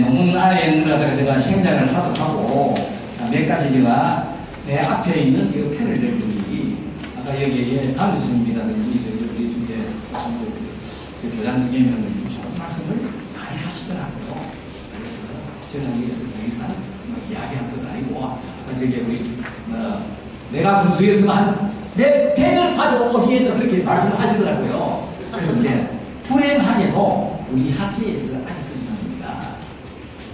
논문 안에 있는 걸 갖다가 제가 생략을 하도 하고 몇 가지 제가 내 앞에 있는 이 펜을 낼 분이 아까 여기에 강 교수님이라든지 우리 중에 교장 선생님이라든지 좋은 말씀을 많이 하시더라고요. 그래서 저는 여기서 더 이상 이야기한 건 아니고 아까 저기 우리 내가 분수했으면 내 펜을 가져오기에도 그렇게 말씀을 하시더라고요. 그런데 불행하게도 우리 학계에서 아직까지 납니다.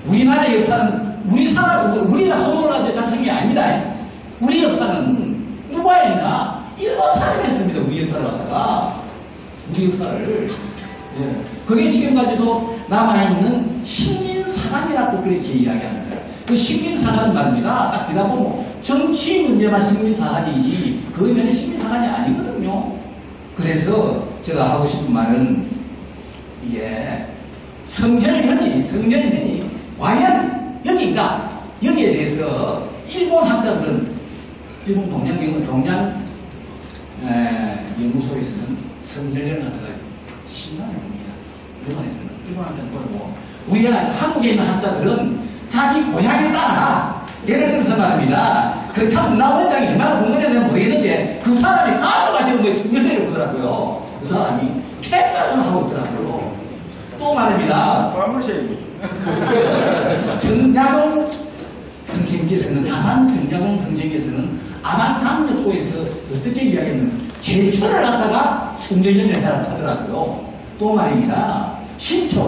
우리나라의 역사는 우리가 소문을 작성이 아닙니다. 우리 역사는 누가 했나? 일본 사람이 했습니다. 우리 역사를 갖다가 우리 역사를 그게 지금까지도 남아있는 식민사관이라고 그렇게 이야기합니다. 그 식민사관은 말입니다. 딱 들어보면 정치 문제만 식민사관이지 그러면 식민사관이 아니거든요. 그래서 제가 하고 싶은 말은 이게 성전현이 과연 여기인가? 여기에 대해서 일본 학자들은 일본 동양 연구소에서는 성전을 갖다가 신앙을 봅니다. 일본한테는 그러고 우리가 한국에 있는 학자들은 자기 고향에 따라 예를 들어서 말입니다. 그 참 문화원장이 얼마나 공부했는지 모르겠는데 그 사람이 가져가지고 뭐 성전을 보더라고요. 그 사람이 탭가서 하고 있더라고요. 또 말입니다. 정약용 선생님께서는 다산 정약용 선생님께서는 아만강여도에서 어떻게 이야기했냐면 제철을 갖다가 성전을 해라 하더라고요. 또 말입니다.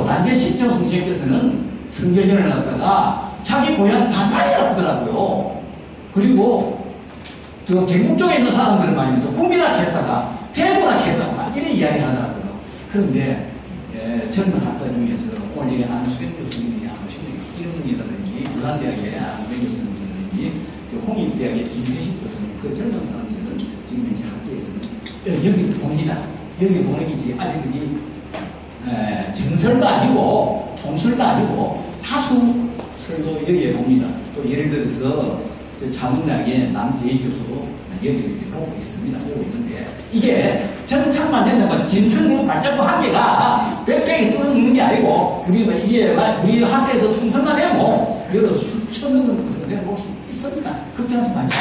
단재 신초 선생님께서는 성전을 갖다가 자기 고향 바다이라고 하더라고요. 그리고 저 경북 쪽에 있는 사람들은 말입니다. 국민학교 했다가 대구학교 했다가 막 이런 이야기를 하더라고요. 그런데 젊은 학자 중에서 오늘 이게 안수경 교수님이 이런이라든지 부산대학의 안수경 교수님이라든지 홍익대학의 김대식 교수님 그 젊은 사람들은 지금 이제 학계에서는 여기 봅니다. 여기 보는 게 아직 정설도 아니고 통설도 아니고 다수 설도 여기에 봅니다. 또 예를 들어서 자문대학의 남대희 교수도 여기 이렇게 보고 있습니다. 보고 있는데 이게 정착만 된다면 진성으로 발전도 한계가 빽빽이 뚫는 게 아니고 그리고 이게 우리 학교에서 통설만 해도 여러 수천 명을 내볼 수 있습니다. 걱정하지 마시고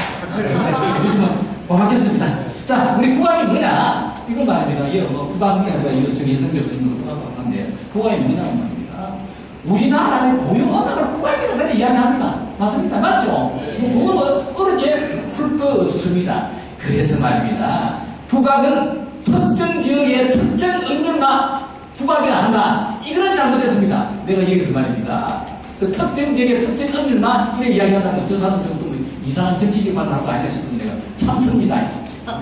해주시면 고맙겠습니다. 자, 우리 국악이 뭐냐? 이건 말입니다. 국악이 아니라 정혜성 교수님도 국악 박사인데 국악이 뭐냐는 말입니다. 우리나라의 고유 언어를 국악이라고 그렇게 이야기합니다. 맞습니까? 맞죠? 그거는 그렇게 풀 거 없습니다. 그래서 말입니다. 국악은 특정 지역의 특정 음률만 국악이라 한다. 이거는 잘못됐습니다. 내가 여기서 말입니다. 그 특정 지역의 특정 음률만 이렇게 이야기한다면 저 사람 정도 이상한 정치기만 하는 거 아니냐 싶은데 내가 참습니다.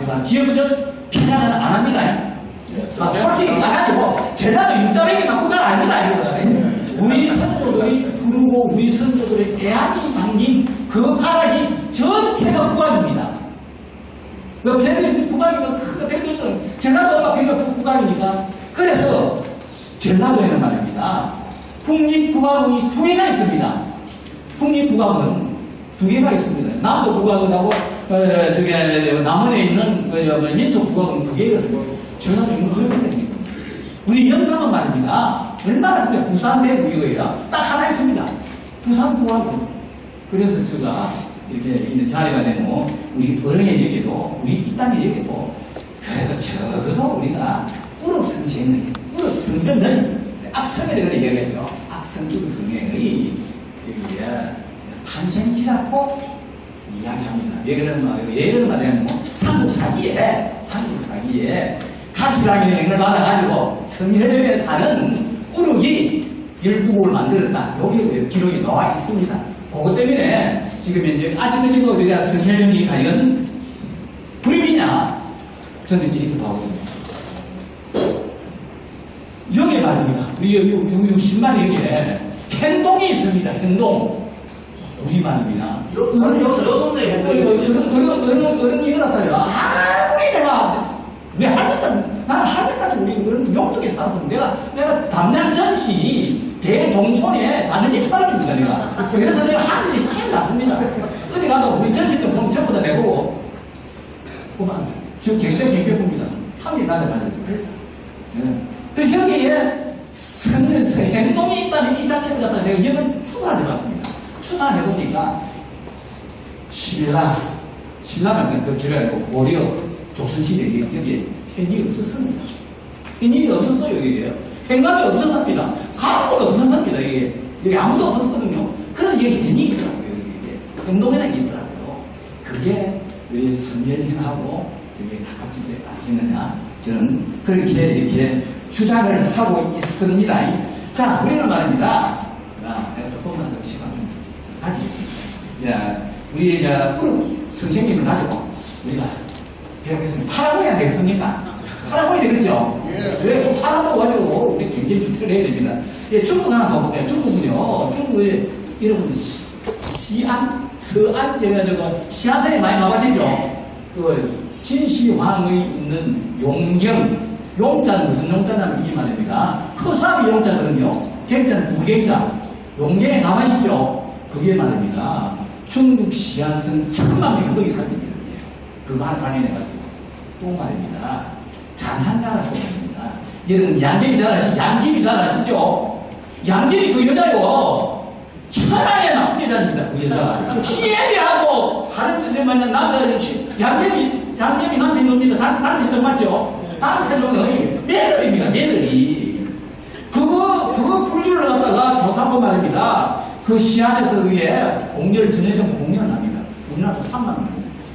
내가 지역적 편향은 안 합니다. 솔직히 말하자고 전라도 육자백이만 국악 아닙니다. 우리 선조들이 부르고 우리 선조들의 애안이 담긴 그 가락이 전체가 국악입니다. 국악이면 큰 밴드죠. 전라도가 비록 국악이니까. 그래서 전라도에는 말입니다. 국립국악원이 2개가 있습니다. 국립국악원 2개가 있습니다. 남도국악원하고 남원에 있는 민속국악원 2개가 있습니다. 전라도 있는 걸 우리 영남은 말입니다. 얼마나 근데 부산 대구 이거예요. 딱 하나 있습니다. 부산 국악원. 그래서 제가 이렇게 있는 자리가 되고 우리 어른에게도 우리 이 땅에 얘기도 그래도 적어도 우리가 우럭성쟁의 우럭성전의 악성이라고 얘기해요. 악성우럭성의 탄생지라고 이야기합니다. 예를 말하면 삼국사기에 가시랑의 영을 받아가지고 성혈전에 사는 우럭이 12곡을 만들었다. 여기 기록이 나와 있습니다. 그것 때문에 지금 이제 아직까지도 우리가 성혈전이 과연 불입이냐? 저는 이렇게 봐오거든요. 여기에 말입니다. 우리 신발이 여기에 행동이 있습니다. 행동. 우리 말입니다. 어른 이거라다요. 아무리 우리 나는 할머니까지 우리 그런 용덕에 살았어. 내가 담양전시 대종손에 자네집 사람입니다, 내가. 그래서 내가 하늘이 제일 낫습니다. 어디 가도 우리 전시점 보면 전부 다 내보고, 저 경배봅니다. 하늘이 낮아가지고. 그 여기에 행동이 있다는 이 자체를 갖다가 내가 여기 추산을 해봤습니다. 추산을 해보니까, 신라는 그 길어가지고 고려, 조선시대에 여기에 현일이 없었습니다. 현일이 없었어요, 여기에요. 행감이 없었습니다. 가구도 없었습니다, 이게. 여기 아무도 없었거든요. 그런 얘기 된 얘기더라고요, 이게. 행동이라는 게 있더라고요. 그게 우리 선열인하고 이게 가깝지 않겠느냐. 저는 그렇게 이렇게 주장을 하고 있습니다. 자, 우리는 말입니다. 내가 조금만 더 시간을 가지겠습니다. 자, 우리 선생님을 가지고 우리가 배우겠습니다. 파라고이 안 되겠습니까? 파라고이 되겠죠? 왜 또 파라고 가지고 우리 경제 주택을 해야 됩니다. 예, 중국 하나 가볼게요. 중국은요, 중국에 여러분 시안, 서안, 여기가 시안선에 많이 가보시죠? 그 진시황의 있는 용경, 용자는 무슨 용자냐면 이게 말입니다. 허삼이 용자거든요. 경자는 부경자. 용경에 가보시죠? 그게 말입니다. 중국 시안선 1000만 명이 거기 살집니다. 그거 하나 관련해가지고 또 말입니다. 장한가라고 말입니다. 여러분 양귀비 잘 아시죠? 양귀비 그 여자요. 천하의 나쁜 여자입니다. 그 여자가. 시애비하고 사는 데만 남자 양귀비 남편이 옵니다. 다른 데도 맞죠? 다른 데는 며느리입니다. 며느리. 그거 분류를 갖다가 좋다고 말입니다. 그 시안에서 그게 공열 전해정 공연합니다. 우리나라도 3만 명.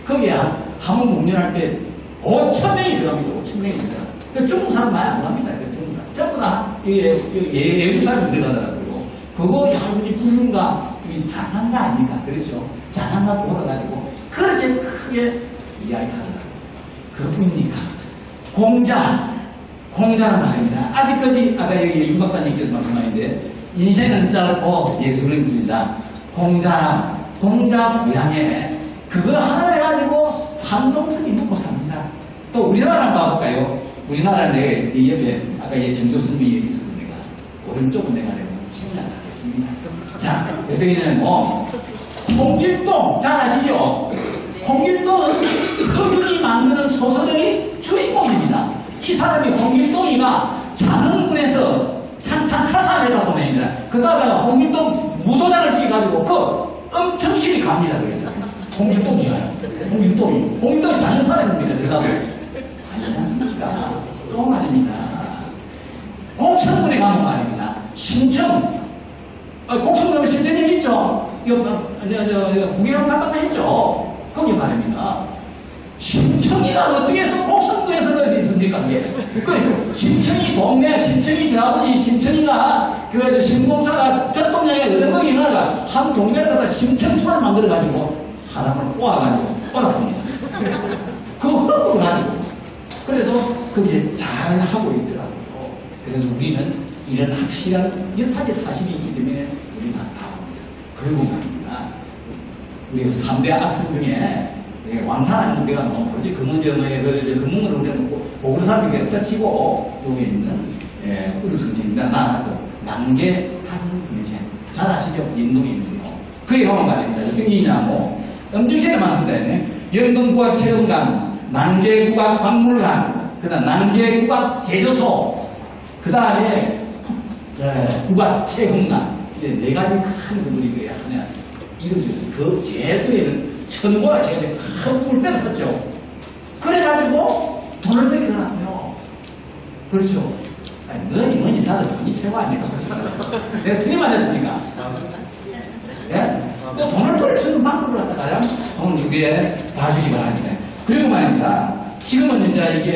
거기에 한 번 공연할 때 5,000명이 들어갑니다. 5,000명이 들어갑니다. 중국 사람 많이 안 갑니다. 전부 다 외국 사람이 들어가더라고요. 그거 할아버지 불륜가 장한가 아닙니까? 그렇죠? 장한가 보러가지고 그렇게 크게 이야기하더라고요. 그뿐이니까 공자는 말입니다. 아직까지 아까 여기 윤 박사님께서 말씀하셨는데 인생은 짧고 예술은 길다. 공자 고향에 그거 하나 해가지고 산동성이 먹고 삽니다. 또 우리나라 봐볼까요? 우리나라는 이 옆에 아까 정 교수님이 여기 있어서 내가 오른쪽은 내가 생략하겠습니다. 자, 어떻게 되냐면 홍길동 잘 아시죠? 홍길동은 흑인이 만드는 소설의 주인공입니다. 이 사람이 홍길동이가 장흥군에서 찬찬 타사하다 보내니까 그러다가 홍길동 무도장을 찍어가지고 그 엄청 실이 갑니다. 그래서 홍길동이가요. 홍길동이 자는 사람입니다. 제가 아니지 않습니까? 또 말입니다. 곡성군에 가면 말입니다. 신청 곡성군에 신청이 있죠? 구경 갔다가 했죠? 거기 말입니다. 심청이가 어떻게 해서 곡성군에서 그럴 수 있습니까? 그러니까 심청이 동네, 심청이 제 아버지 심청이가 그 신공사가 전동량에 얻어먹이다가 한 동네를 갖다 심청촌을 만들어가지고 사람을 꼬아가지고 꼬라봅니다. 그거 가지고 그래도 그게 잘 하고 있더라고요. 그래서 우리는 이런 확실한 역사적 사실이 있기 때문에 우리는 알아봅니다. 그리고 말입니다. 우리 3대 악성 중에 왕산하는 우리가 너무 그러지 금은정의 금문을 올려놓고 보글사람에게 떠치고 여기 있는 우르성체입니다. 나하고 난계하는 성체 잘 아시죠? 인동이 있는데요. 그게 가면 말입니다. 어떤 게 있냐고 엄증세를 말합니다. 영동국악 체험관, 난계국악 박물관, 그 다음 난계국악 제조소, 그 다음에 국악 체험관 이제 4가지 큰 건물이 하나 이루어졌어요. 그 제도에는 천고라 걔네 큰 뿔대를 샀죠. 그래가지고 돈을 들이더라고요. 그렇죠. 아니, 너니 사도 돈이 최고 아닙니까? 내가 틀리만 했습니까? 예? 또 돈을 벌수는 방법을 갖다가 돈 주기에 봐주기 바랍니다. 그리고 말입니다. 지금은 이제 이게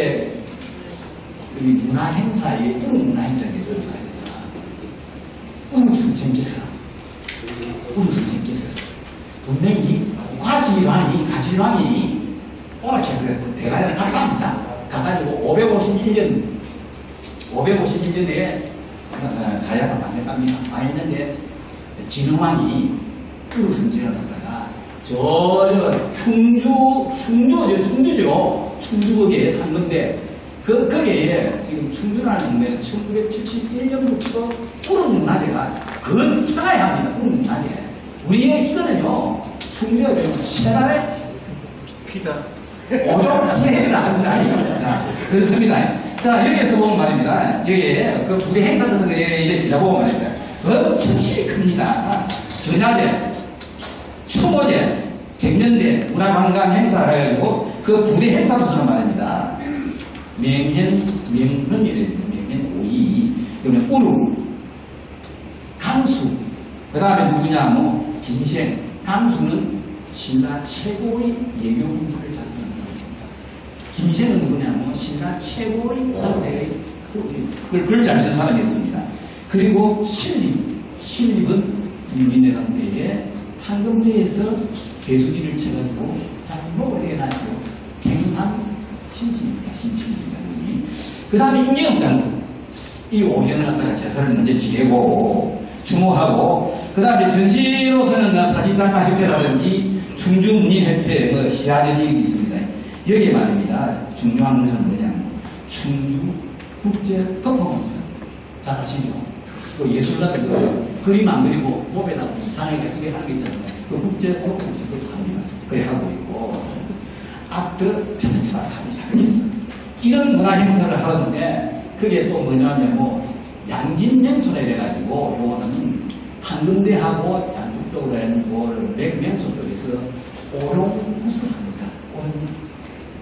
문화행사에, 문화행사에서 말입니다. 우루승천께서 분명히 가실왕이 오락해서 대가를 갔다 합니다. 가가지고 551년에 가야가 망했답니다. 망했는데 진흥왕이 우루승천을 갖다가 충주거기에 간 건데 거기에 지금 충주라는 동네는 1971년부터 우릉문화재가 건창해야 합니다. 우릉문화재. 우리의 이거는요, 충주가 되면 신안의 피다. 오종체가 아닙니다. 그렇습니다. 자, 여기에서 보면 말입니다. 여기에 그 우리 행사들은 이렇게 보면 말입니다. 엄청시 큽니다. 전야제, 추모제, 갱년대, 문화관광 행사를 해가지고 그 부대 행사부서는 말입니다. 명현이래요. 명현 5위. 그러면 우루, 강수, 그 다음에 누구냐, 김생. 강수는 신라 최고의 예교 문서를 작성한 사람입니다. 김생은 누구냐, 신라 최고의 글을 잘 쓰는 사람이었습니다. 그리고 신립은 민대강대에 황금대에서 배수지를 쳐가지고 작목을 내놨죠. 갱산 신신입니다. 그 다음에 윤경업 장군. 이 5년을 갖다가 제사를 먼저 지내고 추모하고 그 다음에 전시로서는 사진작가협회라든지 충주문인협회 시라는 일이 있습니다. 여기에 말입니다. 중요한 것은 뭐냐면 충주 국제 퍼포먼스. 잘 아시죠? 그 예술 같은 거 그림 안 그리고 몸에다가 이상하게 이게 하는 게 있잖아요. 그 국제 퍼포먼스를 합니다. 그래 하고 있고 아트 페스티벌 합니다. 그래서 이런 문화 행사를 하는데 그게 또 뭐냐면 양진명소라 이래가지고 요거는 한금대하고 양쪽적으로 하는 맹소 쪽에서 오룡무술 합니다. 오룡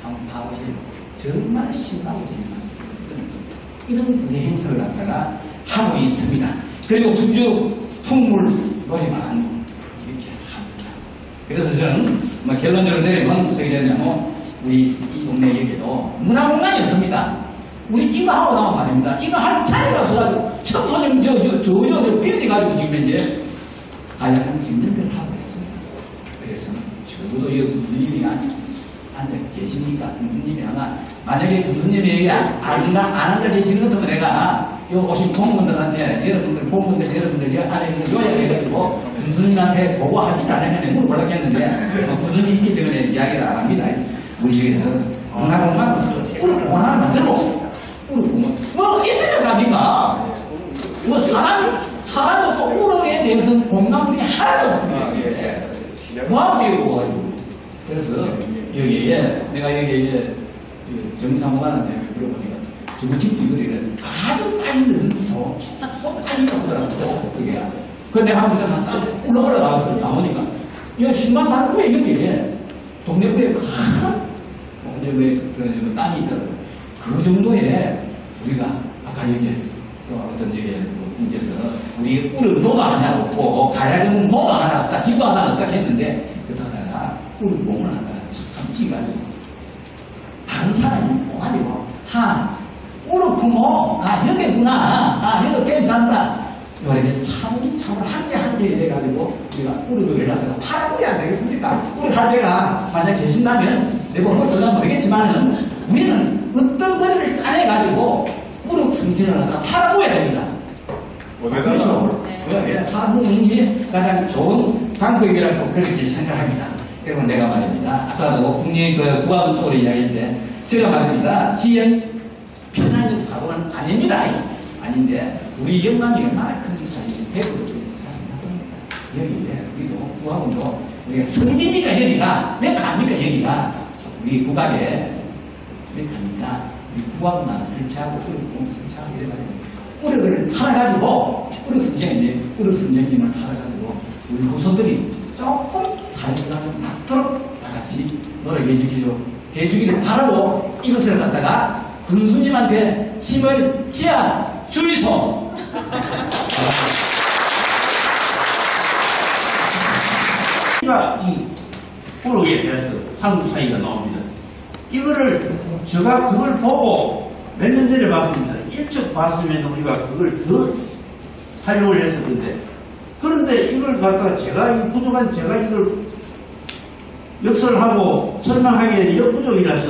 한번 봐보세요. 정말 신나고 재밌는 이런 분의 행사를 갖다가 하고 있습니다. 그리고 충주 풍물 노래방 이렇게 합니다. 그래서 저는 결론적으로 내리면 어떻게 되냐면 우리 이 동네 여기도 문화공간이 없습니다. 우리 이거 하고 나면 말입니다. 이거 할 자리가 없어가지고 청소년 저 빌려가지고 지금 이제 아야는 김연배를 하고 있습니다. 그래서 저도 이거 군수님이 앉아 계십니까? 군수님이 아마 만약에 군수님이 여기 안 앉아 계시는 것도 내가 요 오신 공무원들한테 여러분들 여 안에 있는 요약해가지고 군수님한테 보고하지도 않으면 물어보려겠는데 군수님이 있기 때문에 이야기를 안 합니다. 우리 여기서 문화공간 없어. 우리 공간 하나 만들고 뭐 있으면 갑니까? 뭐 사람도 없고 우럭에 대해서는 공감들이 하나도 없습니다. 뭐하고 그래서 여기에 내가 여기에 정상호단한테 물어보니까 정치부 이거를 아주 빨리 좋다 빨리 나오더라고 그게. 그런데 내가 한번 딱 올라가서 나오니까 이거 10만 단 후에 여기 동네 후에 큰 언제 왜 땅이 있더라고요. 그 정도에 우리가 아까 여기 어떤 여기 분께서 우리 우르도가 하나 없고 가야금 뭐가 하나 없다 기도 하나 없다 했는데 그러다가 우르 몸을 하나 참 찍어가지고 다른 사람이 뭐가지고 우르쿠모 여기구나 여기 괜찮다 이렇게 차분차분 한 개 이래가지고 우리가 우르를 하다가 팔아보야 안 되겠습니까? 우리 할배가 만약 계신다면 내가 뭘 들나 모르겠지만은 우리는 어떤 거리를 짜내가지고 우르 승진을 하다가 팔아보야 됩니다. 그렇죠? 팔아보는 게 가장 좋은 방법이라고 그렇게 생각합니다. 그리고 내가 말입니다. 아까도 국내 국악원 쪽으로 이야기했는데 제가 말입니다. 지연 편향적 사고는 아닙니다. 아닌데 우리 영감이 얼마나 큰 짓이 대구를 여기에 우리도 국악원도 우리가 성지니까 여기가 몇 가니까 여기가 우리 국악에 몇 가니까 우리 국악원 하나 설치하고 우리 설치하고 이래가지고 우리를 하나가지고 우리 선생님을 하나가지고 우리 후손들이 조금 살기가 낫도록 다같이 노력해주기를 바라고 이것을 갖다가 군수님한테 힘을 지어 주이소. 이 우럭에 대해서 상부 차이가 나옵니다. 이거를 제가 그걸 보고 몇 년 전에 봤습니다. 일찍 봤으면 우리가 그걸 더 활용을 했었는데 그런데 이걸 갖다가 제가 이걸 역설하고 설명하기에는 역부족이라서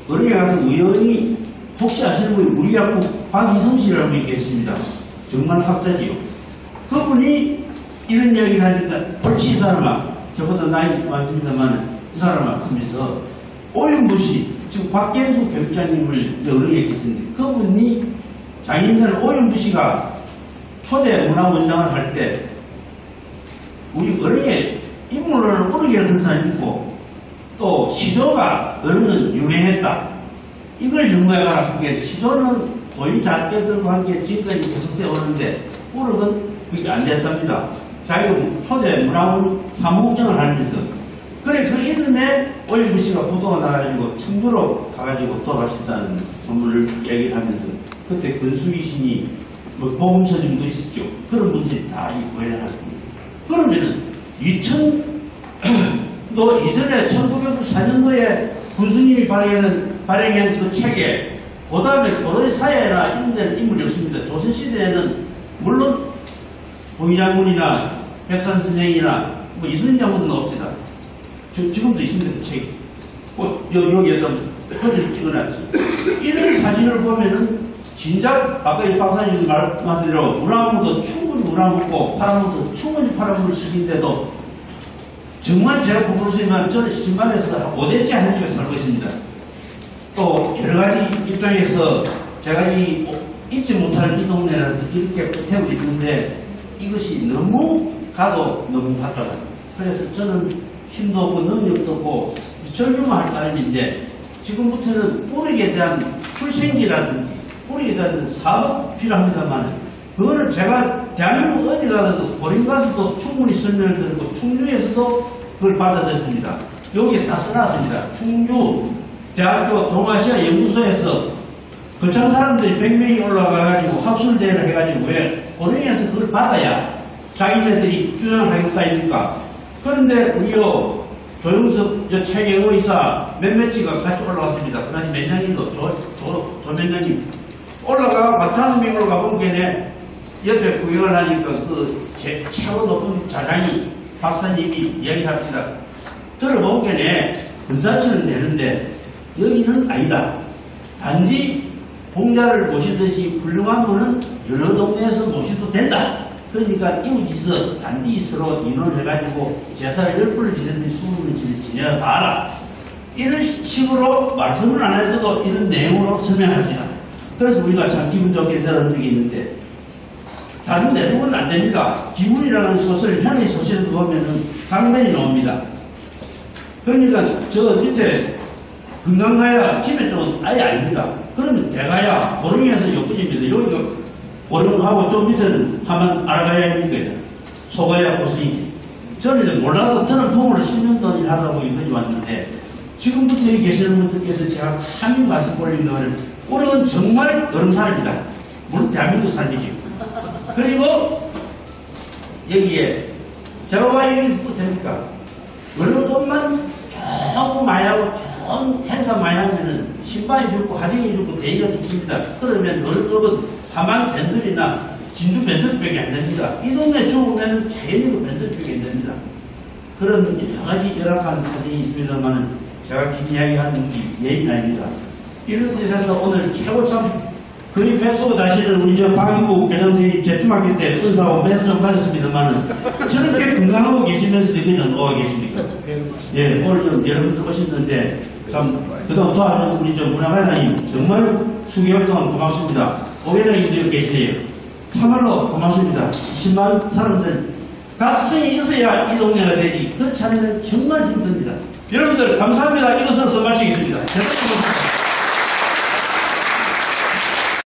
어른에 가서 의원이 혹시 아시는 분이 우리 학부 박이성 씨라고 있겠습니다. 정말 학자지요. 그분이 이런 이야기를 하니까 옳지 이 사람아 저보다 나이 많습니다만 이 사람아 하면서 오윤부시 지금 박계수 교육자님을 어른에 계신데 그분이 작년에 오윤부시가 초대 문화원장을 할 때 우리 어른에 이분으로는 어른이라는 그런 사람이 있고 또 시조가 어른은 유명했다. 이걸 연구해가라 하게 시조는 도의 작가들과 함께 지금까지 계속되어 오는데 어른은 그게 안 됐답니다. 자기가 초대 문화원 사무국장을 하면서 그래 그 이듬해 오윤부시가 보도가 나가지고 청주로 가가지고 돌아가셨다는 소문을 얘기를 하면서 그때 근수이신이 뭐 보험서님도 있었죠. 그런 분들이 다 이 고해를 하십니다. 그러면은 2000도 이전에 1994년도에 군수님이 발행한 그 책에 그 다음에 고려의 사회나 이런 데는 인물이 없습니다. 조선시대에는 물론 봉희 장군이나 백산 선생이나 뭐 이순신 장군은 없습니다. 지금도 있습니다. 그 책이. 여기에서 표지를 찍어놨지. 이런 사진을 보면은 진작 아까 이 박사님 말한 대로 문화무도 충분히 문화무고 팔아먹도 충분히 팔아먹을 시기인데도 정말 제가 부끄럽지만 저는 신발에서 5대째 한 집에 살고 있습니다. 또 여러가지 입장에서 제가 잊지 못할 이 동네라서 이렇게 보태고 있는데 이것이 너무 가도 너무 답답합니다. 그래서 저는 힘도 없고 능력도 없고 절규만 할 따름인데 지금부터는 뿌리에 대한 출생지라든지 뿌리에 대한 사업이 필요합니다만 그거는 제가 대한민국 어디 가서도 고림 가서도 충분히 설명을 드리고 충주에서도 그걸 받아들였습니다. 여기에 다 써놨습니다. 충주 대학교 동아시아 연구소에서 거창 사람들이 100명이 올라가가지고 학술대회를 해가지고 왜 고령에서 그걸 받아야 자기네들이 주장하겠다 아닙니까? 그런데 우리요 조영섭 최경호 이사 몇몇이가 같이 올라왔습니다. 그 당시 맨장님도 조맨장님 올라가 바탕미 올라가 본 게네 옆에 구경을 하니까 그 최고 높은 자장이 박사님이 이야기합니다. 들어본 게네 근사치는 되는데 여기는 아니다. 단지 공자를 모시듯이 훌륭한 분은 여러 동네에서 모셔도 된다. 그러니까 이웃이서 단디 서로 인원해가지고 제사를 10분을 지냈는지 20분을 지내야 봐라. 이런 식으로 말씀을 안 해서도 이런 내용으로 설명합니다. 그래서 우리가 참 기분 좋게 들어는 적이 있는데 다른 내용은 안 됩니다. 기분이라는 소설, 현의 소설을 보면은 강변이 나옵니다. 그러니까 저 밑에 금강가야 김해 쪽은 아예 아닙니다. 그러면 대가야 고령에서 여기입니다. 여기가 고령하고 좀 밑에는 한번 알아가야 하는 거예요. 소가야 고수인지. 저는 이제 몰라도 저는 부모를 10년 일 하다 보니 여기 왔는데 지금부터 여기 계시는 분들께서 제가 한이 말씀 올린 거는 우리는 정말 어른 사람이다. 물론 대한민국 사람이지. 그리고 여기에 제가 여기서 또 됩니까? 어느 것만 조금 많이 하고 좀 행사 많이 하면은 신발이 죽고 하정이 죽고 대의가 죽습니다. 그러면 어느 것은 하만 밴들이나 진주 밴들밖에 안 됩니다. 이 동네 죽으면 자연히도 밴들밖에 안 됩니다. 그런 여러 가지 열악한 사정이 있습니다만 제가 긴 이야기하는 게 예의는 아닙니다. 이런 뜻에서 오늘 최고 참 거의 뵈서 다시는 우리 저 방위부 교장선생님 제주학기 때 은사하고 뵈서 좀 가졌습니다만은 저렇게 건강하고 계시면서도 그냥 누가 계십니까? 예, 오늘 좀 여러분들 오셨는데 참 그동안 도와준 우리 저 문화관장님 정말 수개월 동안 고맙습니다. 오회장님도 계시네요. 참말로 고맙습니다. 10만 사람들 각성이 있어야 이 동네가 되지 그렇지 않으면 정말 힘듭니다. 여러분들 감사합니다. 이것으로서 마치겠습니다.